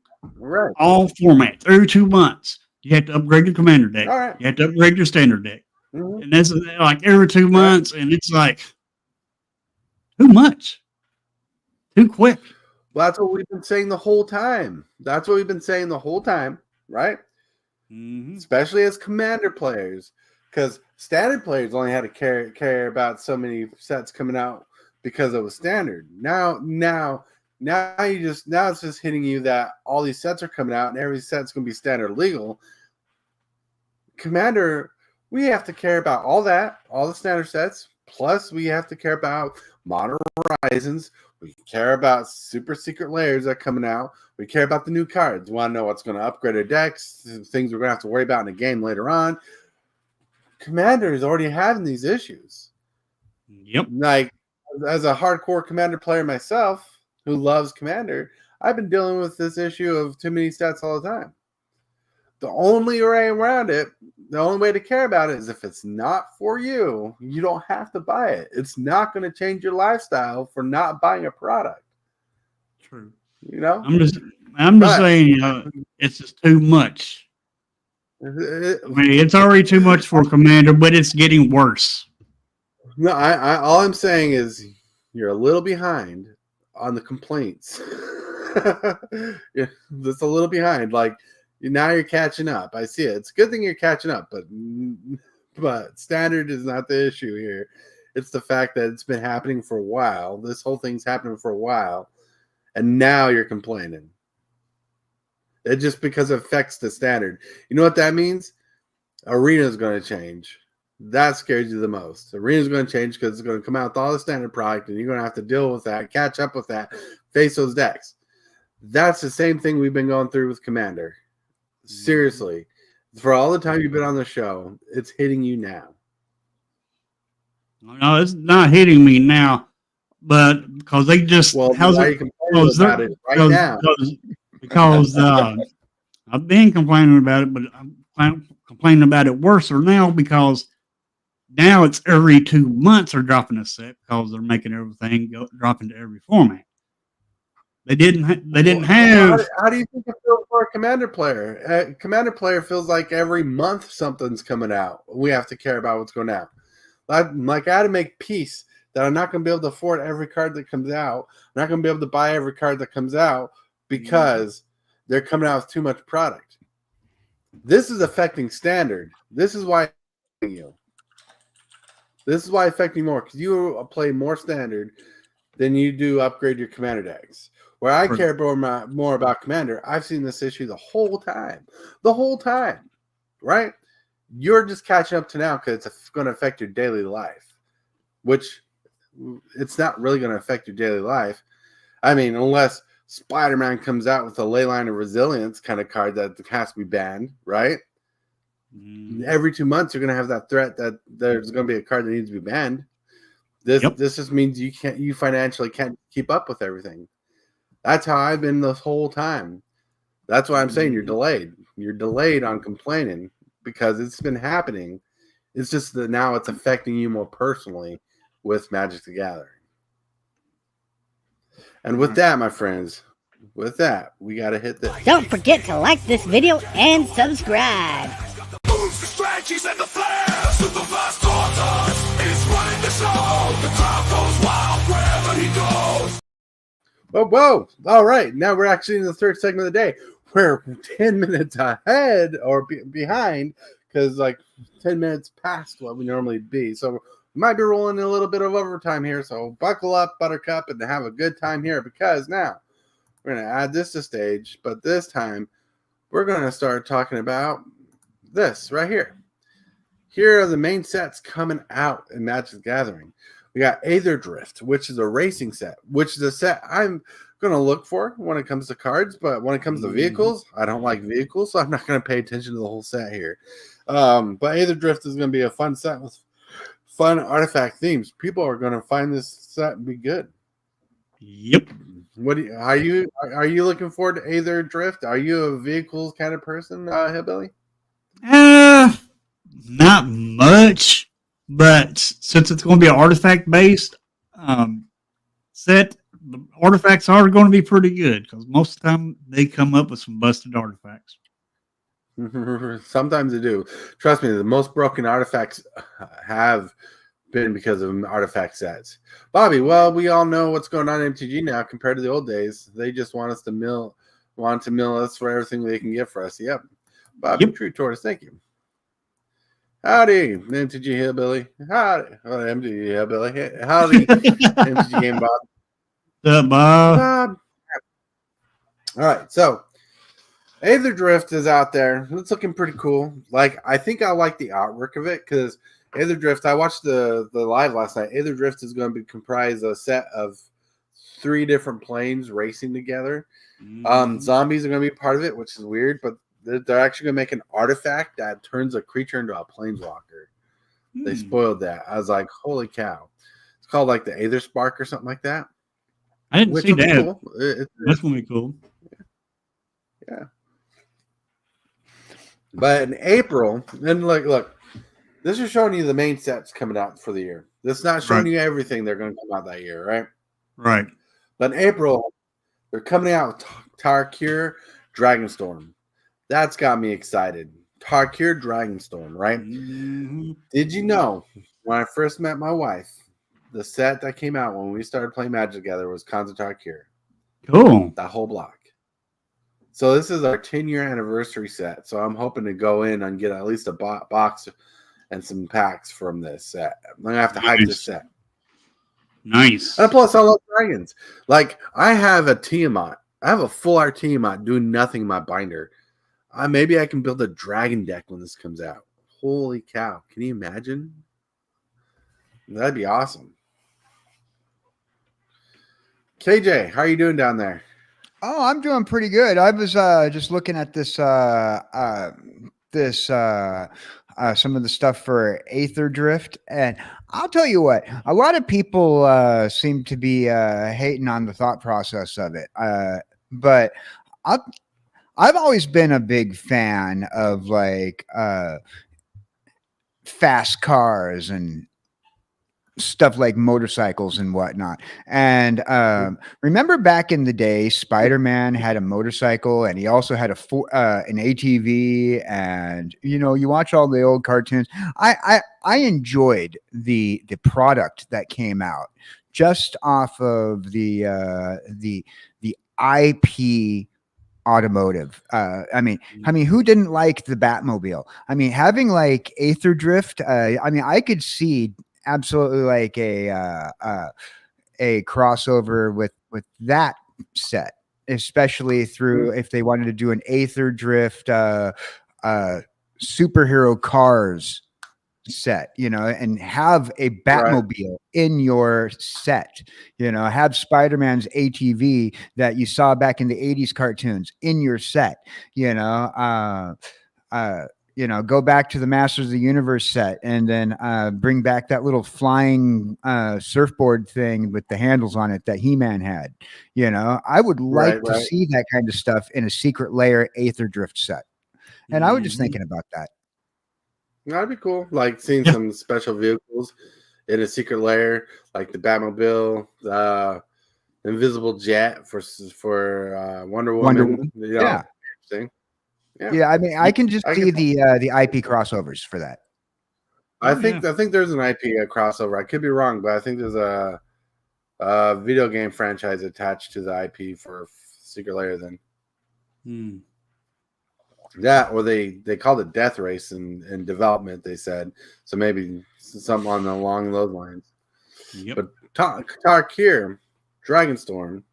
all formats. Every 2 months, you have to upgrade your commander deck. Right. You have to upgrade your standard deck. And that's like every 2 months, and it's like too much, too quick. Well, that's what we've been saying the whole time. Right? Especially as commander players, because standard players only had to care about so many sets coming out because it was standard. Now it's just hitting you that all these sets are coming out and every set's going to be standard legal. Commander, we have to care about all that, all the standard sets, plus we have to care about Modern Horizons. We care about super secret layers that are coming out. We care about the new cards. We want to know what's going to upgrade our decks, things we're going to have to worry about in the game later on. Commander is already having these issues. Yep. Like, as a hardcore Commander player myself who loves Commander, I've been dealing with this issue of too many stats all the time. The only way around it, the only way to care about it is if it's not for you, you don't have to buy it. It's not going to change your lifestyle for not buying a product. True. You know? I'm just saying it's just too much. It's already too much for Commander, but it's getting worse. No, all I'm saying is you're a little behind on the complaints. Yeah, just a little behind. Like, now you're catching up. I see it. It's a good thing you're catching up, but standard is not the issue here. It's the fact that it's been happening for a while. This whole thing's happening for a while, and now you're complaining. It just because it affects the standard. You know what that means? Arena is going to change. That scares you the most. Arena is going to change because it's going to come out with all the standard product, and you're going to have to deal with that, catch up with that, face those decks. That's the same thing we've been going through with Commander. Seriously, for all the time you've been on the show, it's hitting you now. No, it's not hitting me now, but because they just how's it about it right now? Because I've been complaining about it, but I'm complaining about it worse now because now it's every 2 months they're dropping a set because they're making everything drop into every format. They didn't have. How do you think it feels for a Commander player? Commander player feels like every month something's coming out. We have to care about what's going out. Like I had to make peace that I'm not going to be able to afford every card that comes out. I'm not going to be able to buy every card that comes out because they're coming out with too much product. This is affecting standard. This is why you. This is why affecting more because you play more standard than you do upgrade your Commander decks. Where I care more about Commander, I've seen this issue the whole time. Right? You're just catching up to now because it's going to affect your daily life, which it's not really going to affect your daily life. I mean, unless Spider-Man comes out with a Leyline of Resilience kind of card that has to be banned, right? Every 2 months, you're going to have that threat that there's going to be a card that needs to be banned. This just means you financially can't keep up with everything. That's how I've been this whole time. That's why I'm saying you're delayed. You're delayed on complaining because it's been happening. It's just that now it's affecting you more personally with Magic the Gathering. And with that, my friends, with that, we got to hit this. Don't forget to like this video and subscribe. Moves, the strategies, and the flair. Supervised tortoise is running the show. The crowd goes wild wherever he goes. Whoa. All right. Now we're actually in the third segment of the day. We're 10 minutes ahead or behind because like 10 minutes past what we normally be. So we might be rolling a little bit of overtime here. So buckle up, Buttercup, and have a good time here because now we're going to add this to stage. But this time we're going to start talking about this right here. Here are the main sets coming out in Magic the Gathering. We got Aether Drift, which is a racing set, which is a set I'm going to look for when it comes to cards. But when it comes to vehicles, I don't like vehicles, so I'm not going to pay attention to the whole set here. But Aether Drift is going to be a fun set with fun artifact themes. People are going to find this set and be good. Yep. Are you looking forward to Aether Drift? Are you a vehicles kind of person, Hillbilly? Not much, but since it's going to be an artifact based set, the artifacts are going to be pretty good because most of the time they come up with some busted artifacts. Sometimes they do. Trust me, the most broken artifacts have been because of artifact sets. Bobby, well, we all know what's going on in MTG now compared to the old days. They just want us to mill us for everything they can get for us. Yep. Bobby, True Tortoise, thank you. Howdy, MTG Hillbilly. Howdy, MTG Hillbilly. Howdy, MTG Game Bob. What's up, Bob? All right, so Aether Drift is out there. It's looking pretty cool. Like, I think I like the artwork of it because Aether Drift, I watched the live last night. Aether Drift is going to be comprised of a set of 3 different planes racing together. Zombies are going to be part of it, which is weird, but they're actually going to make an artifact that turns a creature into a planeswalker. They spoiled that. I was like, holy cow. It's called like the Aether Spark or something like that. I didn't see that. Cool. That's going to be cool. Yeah. But in April, and look, this is showing you the main sets coming out for the year. This is not showing you everything they're going to come out that year, right? Right. But in April, they're coming out with Tarkir Dragonstorm. That's got me excited. Tarkir Dragonstorm, right? Did you know when I first met my wife, the set that came out when we started playing Magic together was Khans of Tarkir. Cool. That whole block. So this is our 10-year anniversary set. So I'm hoping to go in and get at least a box and some packs from this set. I'm going to have to hype this set. Nice. And plus, I love dragons. Like, I have a Tiamat. I have a full art Tiamat doing nothing in my binder. Maybe I can build a dragon deck when this comes out. Holy cow. Can you imagine? That'd be awesome. KJ, how are you doing down there? Oh, I'm doing pretty good. I was just looking at this some of the stuff for Aether Drift, and I'll tell you what, a lot of people seem to be hating on the thought process of it. But I've always been a big fan of like fast cars and stuff like motorcycles and whatnot. And remember back in the day, Spider-Man had a motorcycle and he also had an ATV, and you watch all the old cartoons. I enjoyed the product that came out just off of the IP automotive. I mean, who didn't like the Batmobile? I mean, having like Aether Drift, I could see absolutely like a crossover with that set, especially through if they wanted to do an Aether Drift superhero cars set, and have a Batmobile in your set, have Spider-Man's ATV that you saw back in the 80s cartoons in your set, You know, go back to the Masters of the Universe set, and then bring back that little flying surfboard thing with the handles on it that He-Man had. You know, I would like to see that kind of stuff in a Secret Lair Aether Drift set. And I was just thinking about that. That'd be cool. Like seeing some special vehicles in a Secret Lair, like the Batmobile, the Invisible Jet for Wonder Woman. You know, Yeah. interesting. Yeah, I mean, I can just see the IP crossovers for that. I think there's an IP crossover. I could be wrong, but I think there's a video game franchise attached to the IP for Secret Lair. Then that, or they called it Death Race in development. They said so, maybe something along those lines. Yep. But talk here, Dragonstorm.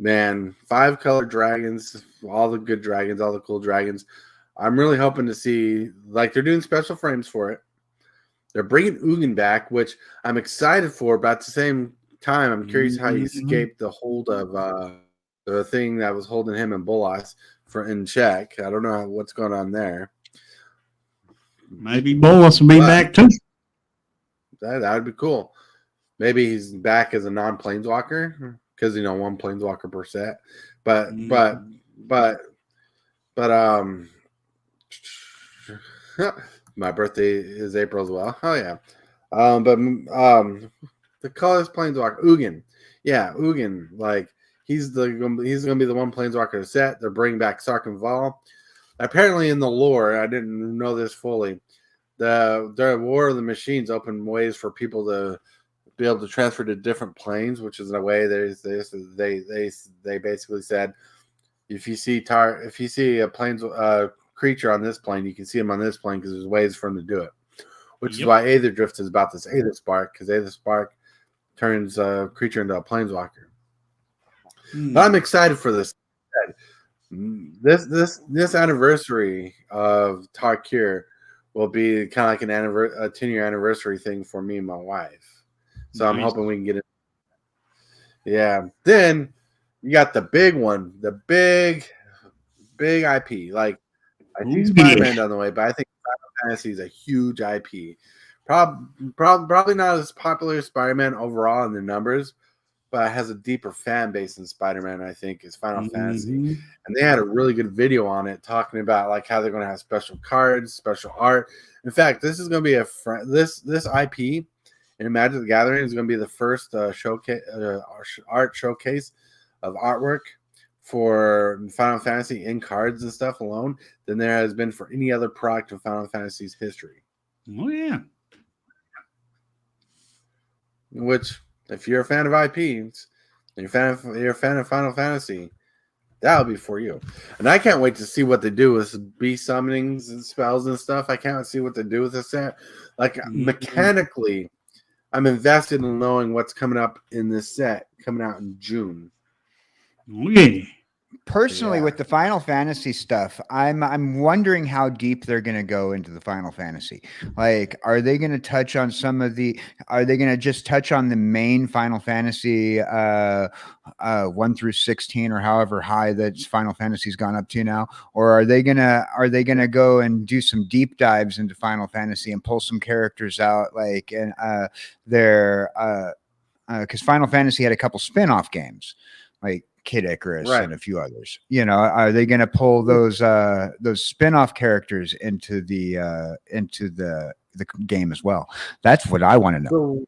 Man, 5 color dragons, all the good dragons, all the cool dragons. I'm really hoping to see, like, they're doing special frames for it. They're bringing Ugin back, which I'm excited for, but at the same time, I'm curious how he escaped the hold of the thing that was holding him and Bolas in check. I don't know what's going on there. Maybe Bolas will be back too. That would be cool. Maybe he's back as a non-planeswalker. Because one planeswalker per set, but my birthday is April as well. Oh yeah, the colorless planeswalker Ugin, Ugin, like he's gonna be the one planeswalker set. They're bringing back Sarkhan Val. Apparently, in the lore, I didn't know this fully. The War of the Machines opened ways for people to be able to transfer to different planes, which is in a way they basically said if you see a planes creature on this plane, you can see him on this plane because there's ways for him to do it. Which is why Aether Drift is about this Aether Spark, because Aether Spark turns a creature into a planeswalker. But I'm excited for this. This anniversary of Tarkir will be kind of like a 10-year anniversary thing for me and my wife. So I'm hoping we can get it. Yeah. Then you got the big one, the big IP. Like, I see Spider-Man down the way, but I think Final Fantasy is a huge IP. Probably not as popular as Spider-Man overall in the numbers, but it has a deeper fan base than Spider-Man, I think, is Final Fantasy. And they had a really good video on it talking about like how they're going to have special cards, special art. In fact, this is going to be this IP in Magic the Gathering is going to be the first art showcase of artwork for Final Fantasy in cards and stuff alone than there has been for any other product of Final Fantasy's history. Oh yeah. Which, if you're a fan of IPs, and you're a fan of Final Fantasy, that'll be for you. And I can't wait to see what they do with beast summonings and spells and stuff. I can't see what they do with this set. Like, mechanically, I'm invested in knowing what's coming up in this set coming out in June. Oh yeah. Personally, with the Final Fantasy stuff, I'm wondering how deep they're going to go into the Final Fantasy. Like, are they going to touch on are they going to just touch on the main Final Fantasy 1 through 16 or however high that Final Fantasy's gone up to now? Or are they going to go and do some deep dives into Final Fantasy and pull some characters out, like, and because Final Fantasy had a couple spin-off games, like Kid Icarus and a few others. Are they going to pull those spin-off characters into the game as well? That's what I want to know.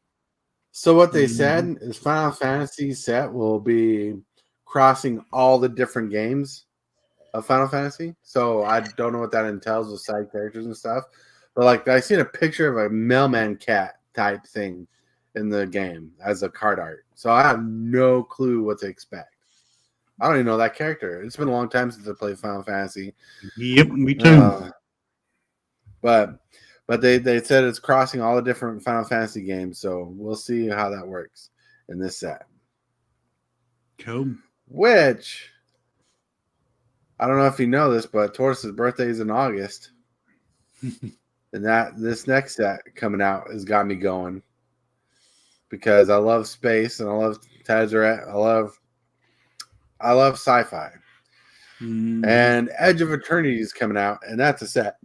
So what they said is Final Fantasy set will be crossing all the different games of Final Fantasy. So I don't know what that entails with side characters and stuff. But like, I seen a picture of a mailman cat type thing in the game as a card art. So I have no clue what to expect. I don't even know that character. It's been a long time since I played Final Fantasy. Yep, me too. But they said it's crossing all the different Final Fantasy games, so we'll see how that works in this set. Cool. Which, I don't know if you know this, but Tortoise's birthday is in August. And this next set coming out has got me going. Because I love space and I love Tezzeret. I love sci-fi. And Edge of Eternity is coming out, and that's a set.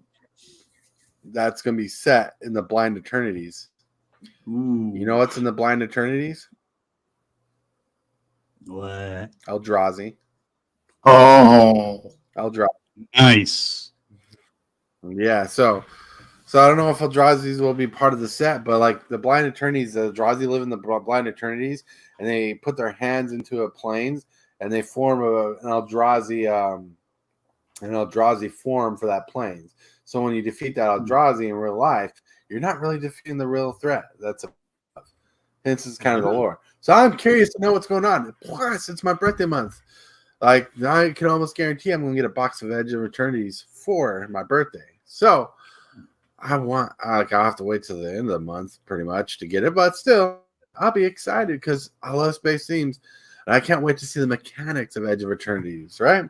That's going to be set in the Blind Eternities. Ooh. You know what's in the Blind Eternities? What? Eldrazi. Oh, Eldrazi. nice. Yeah, so I don't know if Eldrazi's will be part of the set, but like the Blind Eternities, the Eldrazi live in the Blind Eternities, and they put their hands into a plains, and they form an Eldrazi form for that plains. So when you defeat that Eldrazi in real life, you're not really defeating the real threat. That's hence is kind of the lore. So I'm curious to know what's going on. Plus, it's my birthday month. Like I can almost guarantee I'm gonna get a box of Edge of Eternities for my birthday. So I'll have to wait till the end of the month pretty much to get it, but still I'll be excited because I love space themes and I can't wait to see the mechanics of Edge of Eternities, right?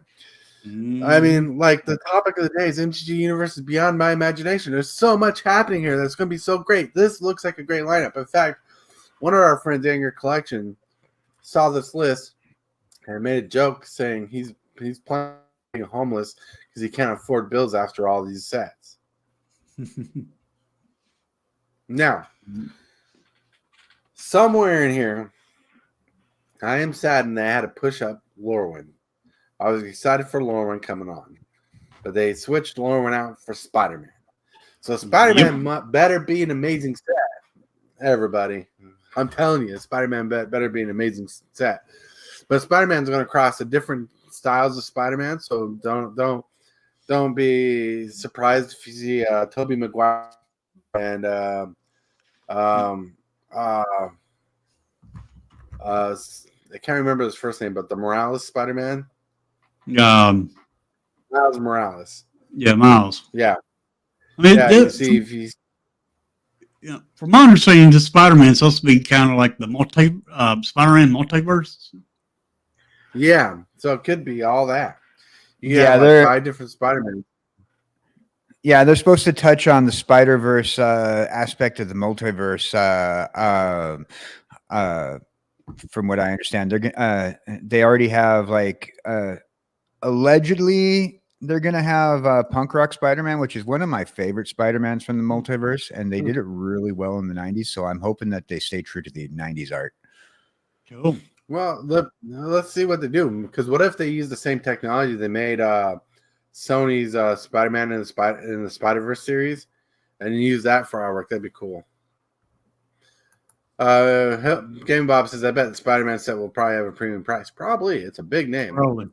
I mean, like the topic of the day is MTG Universes Beyond my imagination. There's so much happening here that's going to be so great. This looks like a great lineup. In fact, one of our friends, Anger Collection, saw this list and made a joke saying he's playing homeless because he can't afford bills after all these sets. Now, somewhere in here, I am saddened they had to push up Lorwyn. I was excited for Lorwyn coming on, but they switched Lorwyn out for Spider-Man. So Spider-Man better be an amazing set, everybody. I'm telling you, Spider-Man better be an amazing set. But Spider-Man's going to cross the different styles of Spider-Man, so don't be surprised if you see Tobey Maguire and I can't remember his first name, but the Morales Spider-Man. Miles Morales. Yeah, Miles. Yeah. I mean, yeah, you see if he's. Yeah, from my understanding, the Spider-Man is supposed to be kind of like the Spider-Man multiverse. Yeah, so it could be all that. You Yeah, have they're 5 different Spider-Man. Yeah, they're supposed to touch on the Spider-Verse aspect of the multiverse. From what I understand, they already have allegedly they're gonna have Punk Rock Spider-Man, which is one of my favorite Spider-Mans from the multiverse, and they did it really well in the '90s. So I'm hoping that they stay true to the '90s art. Cool. Well, let's see what they do. Because what if they use the same technology they made Sony's Spider-Man in the Spider-Verse series, and use that for artwork? That'd be cool. Game Bob says, "I bet the Spider-Man set will probably have a premium price. Probably, it's a big name. Probably.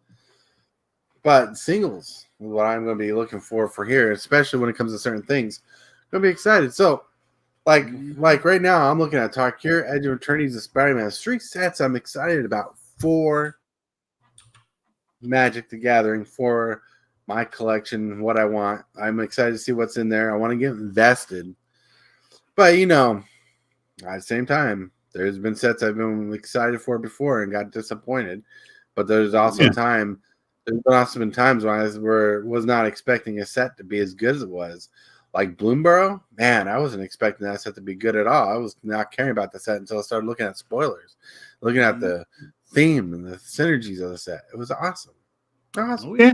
But singles is what I'm going to be looking for here, especially when it comes to certain things. I'm going to be excited. So, like right now, I'm looking at Tarkir, Edge of Eternities, and Spider-Man. 3 sets I'm excited about for Magic the Gathering, for my collection, what I want. I'm excited to see what's in there. I want to get invested. But, at the same time, there's been sets I've been excited for before and got disappointed. But there's also There's also been times when I was not expecting a set to be as good as it was. Like Bloomborough, man, I wasn't expecting that set to be good at all. I was not caring about the set until I started looking at spoilers, looking at the theme and the synergies of the set. It was awesome. Awesome. Oh, yeah.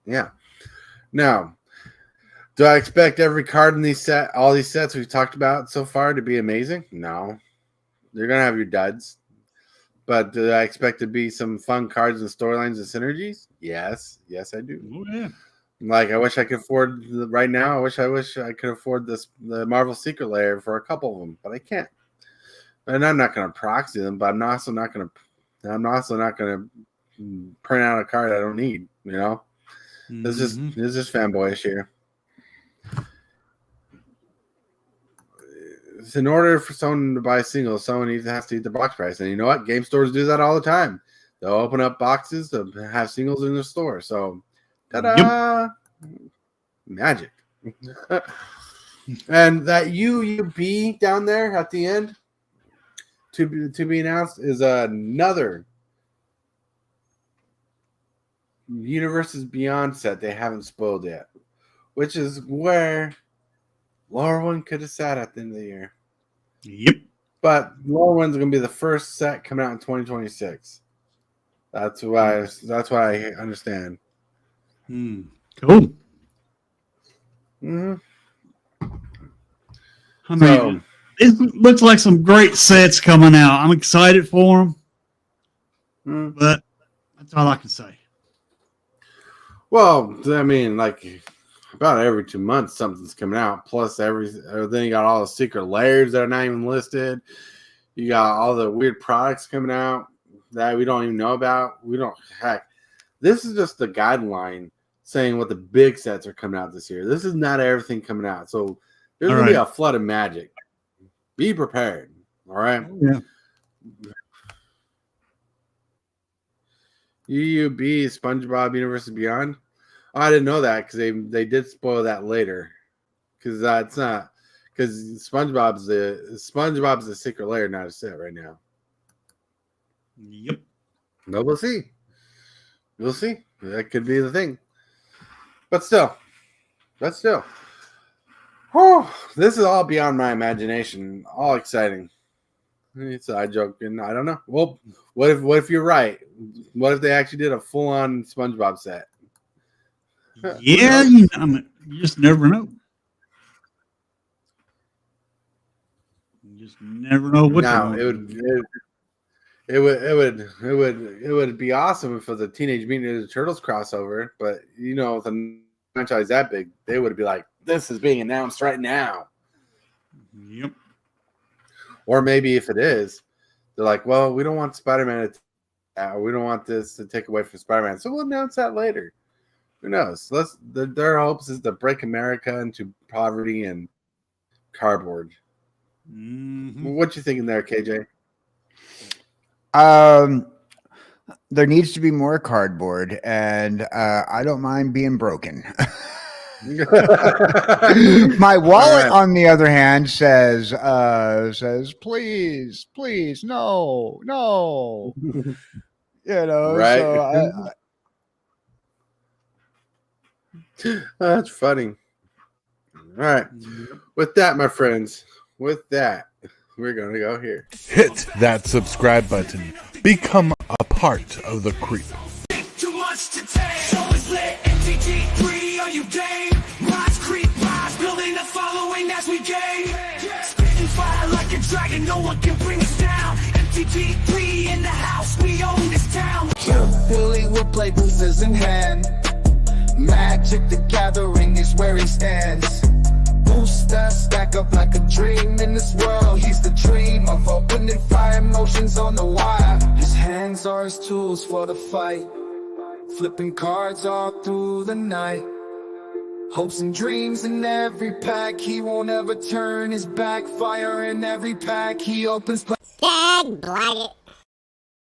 Yeah. Now, do I expect every card in all these sets we've talked about so far to be amazing? No. You're going to have your duds. But do I expect to be some fun cards and storylines and synergies? Yes. Yes, I do. Oh, yeah. Like, I wish I could afford right now. I wish I could afford the Marvel Secret Lair for a couple of them, but I can't. And I'm not going to proxy them, but I'm also not going to print out a card I don't need. This is fanboyish here. In order for someone to buy singles, someone has to eat the box price. And you know what? Game stores do that all the time. They'll open up boxes to have singles in the store. So, ta-da! Yep. Magic. And that UUB down there at the end to be announced is another Universes Beyond set they haven't spoiled yet, which is where Lorwyn could have sat at the end of the year. Yep. But Lorwyn's going to be the first set coming out in 2026. That's why I understand. Cool. Mm-hmm. I mean, it looks like some great sets coming out. I'm excited for them, but that's all I can say. Well, I mean, like about every 2 months something's coming out. Plus, then you got all the secret layers that are not even listed. You got all the weird products coming out that we don't even know about. This is just the guideline saying what the big sets are coming out this year. This is not everything coming out. So there's going to be a flood of magic. Be prepared. All right? Yeah. UUB, SpongeBob Universes Beyond. Oh, I didn't know that because they did spoil that later. Because it's not. Because SpongeBob's the secret layer, not a set right now. Yep. No, we'll see. We'll see. That could be the thing. But still. Oh, this is all beyond my imagination. All exciting. It's a joke, and I don't know. Well, what if you're right? What if they actually did a full-on SpongeBob set? Yeah, you just never know. You just never know what. Now it would be awesome for the Teenage Mutant Ninja Turtles crossover, but with a franchise that big, they would be like, "This is being announced right now." Yep. Or maybe if it is, they're like, "Well, we don't want Spider-Man. We don't want this to take away from Spider-Man, so we'll announce that later." Who knows? Their hopes is to break America into poverty and cardboard. Mm-hmm. What you thinking there, KJ? There needs to be more cardboard, and I don't mind being broken. My wallet, on the other hand, says, please, no. Right? So That's funny. All right. With that, my friends, we're going to go here. Hit that subscribe button. Become a part of the creep. Too much to take. Show is lit. MTG3, are you game? Rise, creep, rise, building a following as we gain. Spitting fire like a dragon, no one can bring us down. MTG3 in the house, we own this town. Billy will play boosters in hand. Magic the Gathering is where he stands. Booster stack up like a dream in this world. He's the dream of opening fire, emotions on the wire. His hands are his tools for the fight, flipping cards all through the night. Hopes and dreams in every pack. He won't ever turn his back. Fire in every pack. He opens. Dad, blight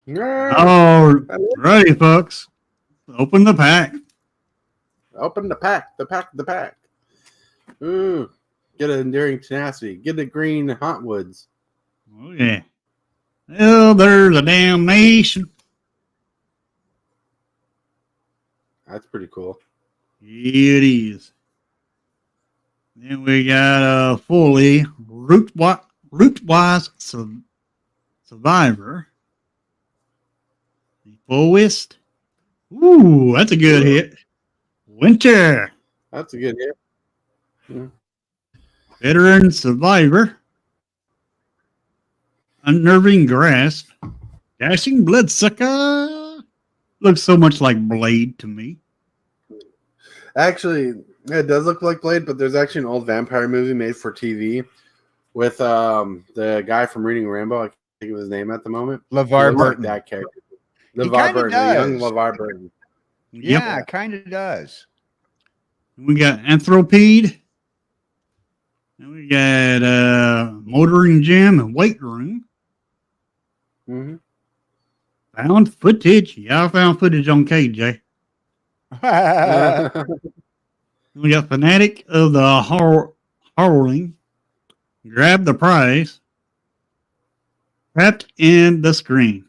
it. All righty, folks. Open the pack. Open the pack. The pack. Ooh. Get an Enduring Tenacity. Get a green Hauntwoods. Oh, yeah. Well, there's a damnation. That's pretty cool. It is. Then we got a fully rootwise survivor. The fullest. Ooh, that's a good hit. Winter. That's a good hit. Veteran survivor. Unnerving grasp. Dashing bloodsucker. Looks so much like Blade to me. Actually, it does look like Blade, but there's actually an old vampire movie made for TV with the guy from Reading Rainbow. I can't think of his name at the moment. LeVar Burton. Like that character. LeVar Burton. The young LeVar Burton. Yeah, kind of does. We got Anthropede. And we got Motoring Gym and Weight Room. Mm-hmm. Found footage. Yeah, I found footage on KJ. We got Fanatic of the Howling. Grab the prize. Trapped in the Screen.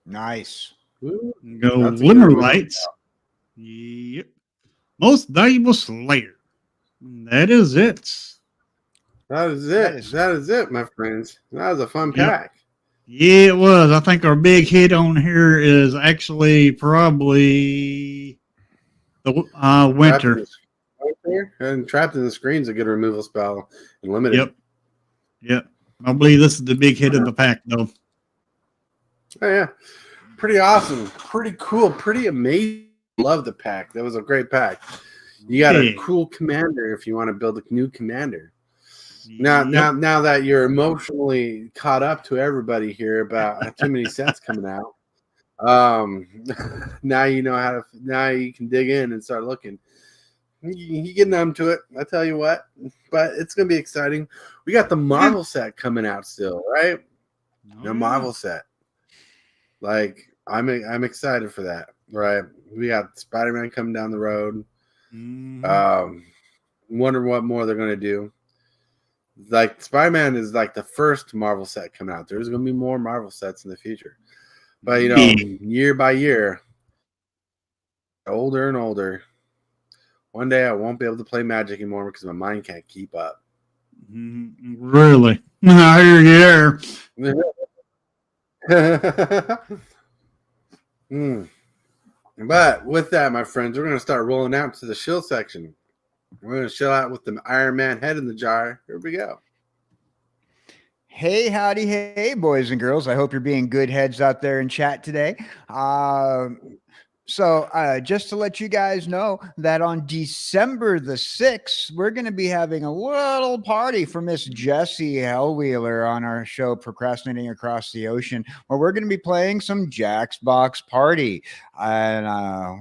Nice. Ooh, Go that's a Glimmer good one. Lights. Yep. Most Valuable Slayer. That is it. That is it, my friends. That was a fun Yep. pack. Yeah, it was. I think our big hit on here is actually probably the winter. And Trapped in the Screen's a good removal spell in limited. Yep. I believe this is the big hit of the pack, though. Oh, yeah. Pretty awesome. Pretty cool. Pretty amazing. Love the pack. That was a great pack. You got a cool commander if you want to build a new commander. Now that you're emotionally caught up to everybody here about too many sets coming out, now you know how to. Now you can dig in and start looking. You get numb to it. I tell you what, but it's gonna be exciting. We got the Marvel set coming out still, right? The Marvel set. Like I'm excited for that. Right? We got Spider-Man coming down the road. Wonder what more they're gonna do. Like Spider-Man is like the first Marvel set coming out. There's going to be more Marvel sets in the future. But, you know, year by year, older and older. One day I won't be able to play Magic anymore because my mind can't keep up. Really? I hear you there. But with that, my friends, we're going to start rolling out to the shill section. We're going to chill out with the Iron Man head in the jar. Here we go. Hey, howdy, hey, boys and girls. I hope you're being good heads out there in chat today. So just to let you guys know that on December the 6th, we're going to be having a little party for Miss Jessie Hellwheeler on our show, Procrastinating Across the Ocean, where we're going to be playing some Jaxbox Party. And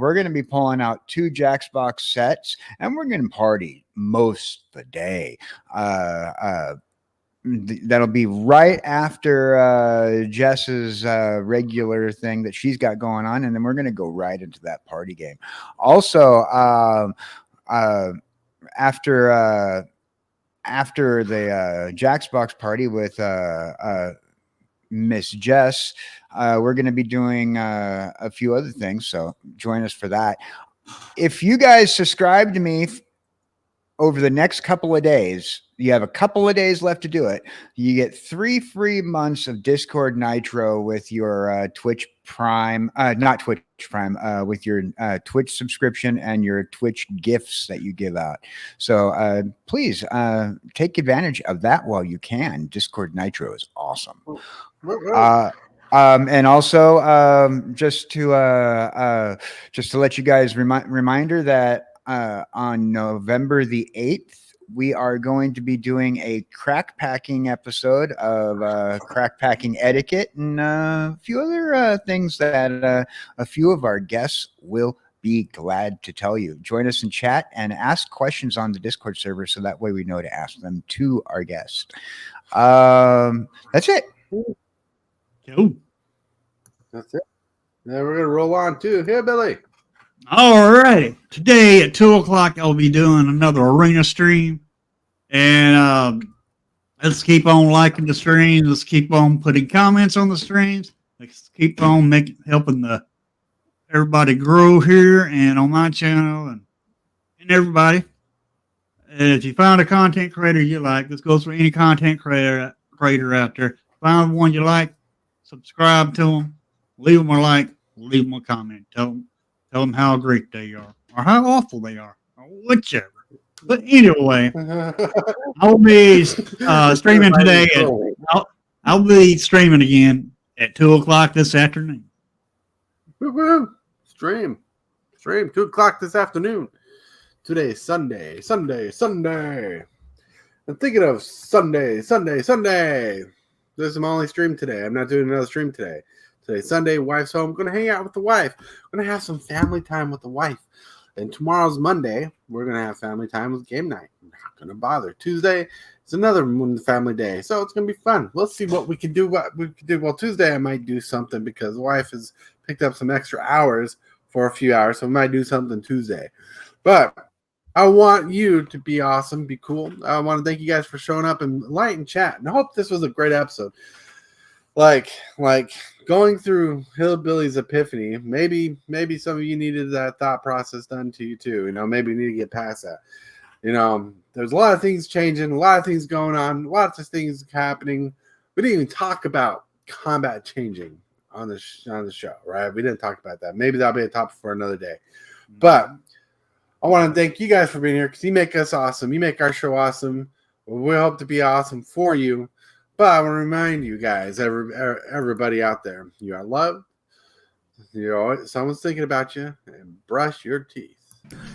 we're going to be pulling out 2 Jaxbox sets, and we're going to party most of the day. That'll be right after Jess's regular thing that she's got going on, and then we're going to go right into that party game. Also, after the Jaxbox party with Miss Jess, we're going to be doing a few other things, so join us for that. If you guys subscribe to me over the next couple of days, you have a couple of days left to do it. You get 3 free months of Discord Nitro with your Twitch Prime, not Twitch Prime, with your Twitch subscription and your Twitch gifts that you give out. So please take advantage of that while you can. Discord Nitro is awesome. And also just to let you guys reminder that on November the 8th, we are going to be doing a crack packing episode of crack packing etiquette and a few other things that a few of our guests will be glad to tell you. Join us in chat and ask questions on the Discord server so that way we know to ask them to our guests. That's it. Cool. That's it. Now we're going to roll on to Hillbilly. All righty. Today at 2 o'clock, I'll be doing another arena stream. And let's keep on liking the streams. Let's keep on putting comments on the streams. Let's keep on helping everybody grow here and on my channel and everybody. And if you find a content creator you like, this goes for any content creator out there. Find one you like, subscribe to them, leave them a like, leave them a comment. Tell them how great they are or how awful they are or whichever. But anyway, I'll be streaming today. I'll be streaming again at 2 o'clock this afternoon. Woo-woo. Stream 2 o'clock this afternoon. Today, Sunday. I'm thinking of Sunday. This is my only stream today. I'm not doing another stream today. Today's Sunday, wife's home. I'm going to hang out with the wife. I'm going to have some family time with the wife. And tomorrow's Monday. We're going to have family time with game night. I'm not going to bother. Tuesday is another family day. So it's going to be fun. Let's see what we can do. Well, Tuesday I might do something because the wife has picked up some extra hours for a few hours. So I might do something Tuesday. But I want you to be awesome, be cool. I want to thank you guys for showing up and light and chat. And I hope this was a great episode. Like going through Hillbilly's epiphany, maybe some of you needed that thought process done to you too. You know, maybe you need to get past that. You know, there's a lot of things changing, a lot of things going on, lots of things happening. We didn't even talk about combat changing on the show, right? We didn't talk about that. Maybe that'll be a topic for another day. But I want to thank you guys for being here because you make us awesome. You make our show awesome. We hope to be awesome for you. But I want to remind you guys, everybody out there, you are loved. Someone's thinking about you, and brush your teeth.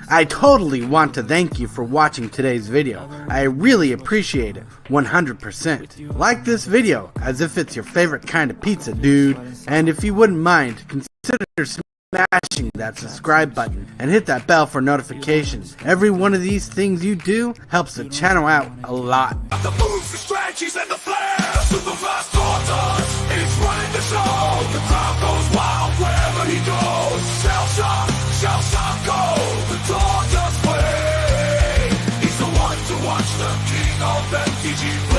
I totally want to thank you for watching today's video. I really appreciate it, 100%. Like this video as if it's your favorite kind of pizza, dude. And if you wouldn't mind, consider smashing that subscribe button and hit that bell for notifications. Every one of these things you do helps the channel out a lot. The moves, the strategies, and the flair. Super fast daughters, it's running the show. The crowd goes wild wherever he goes. Shall shock, go. The daughters play. He's the one to watch, the king of MTG.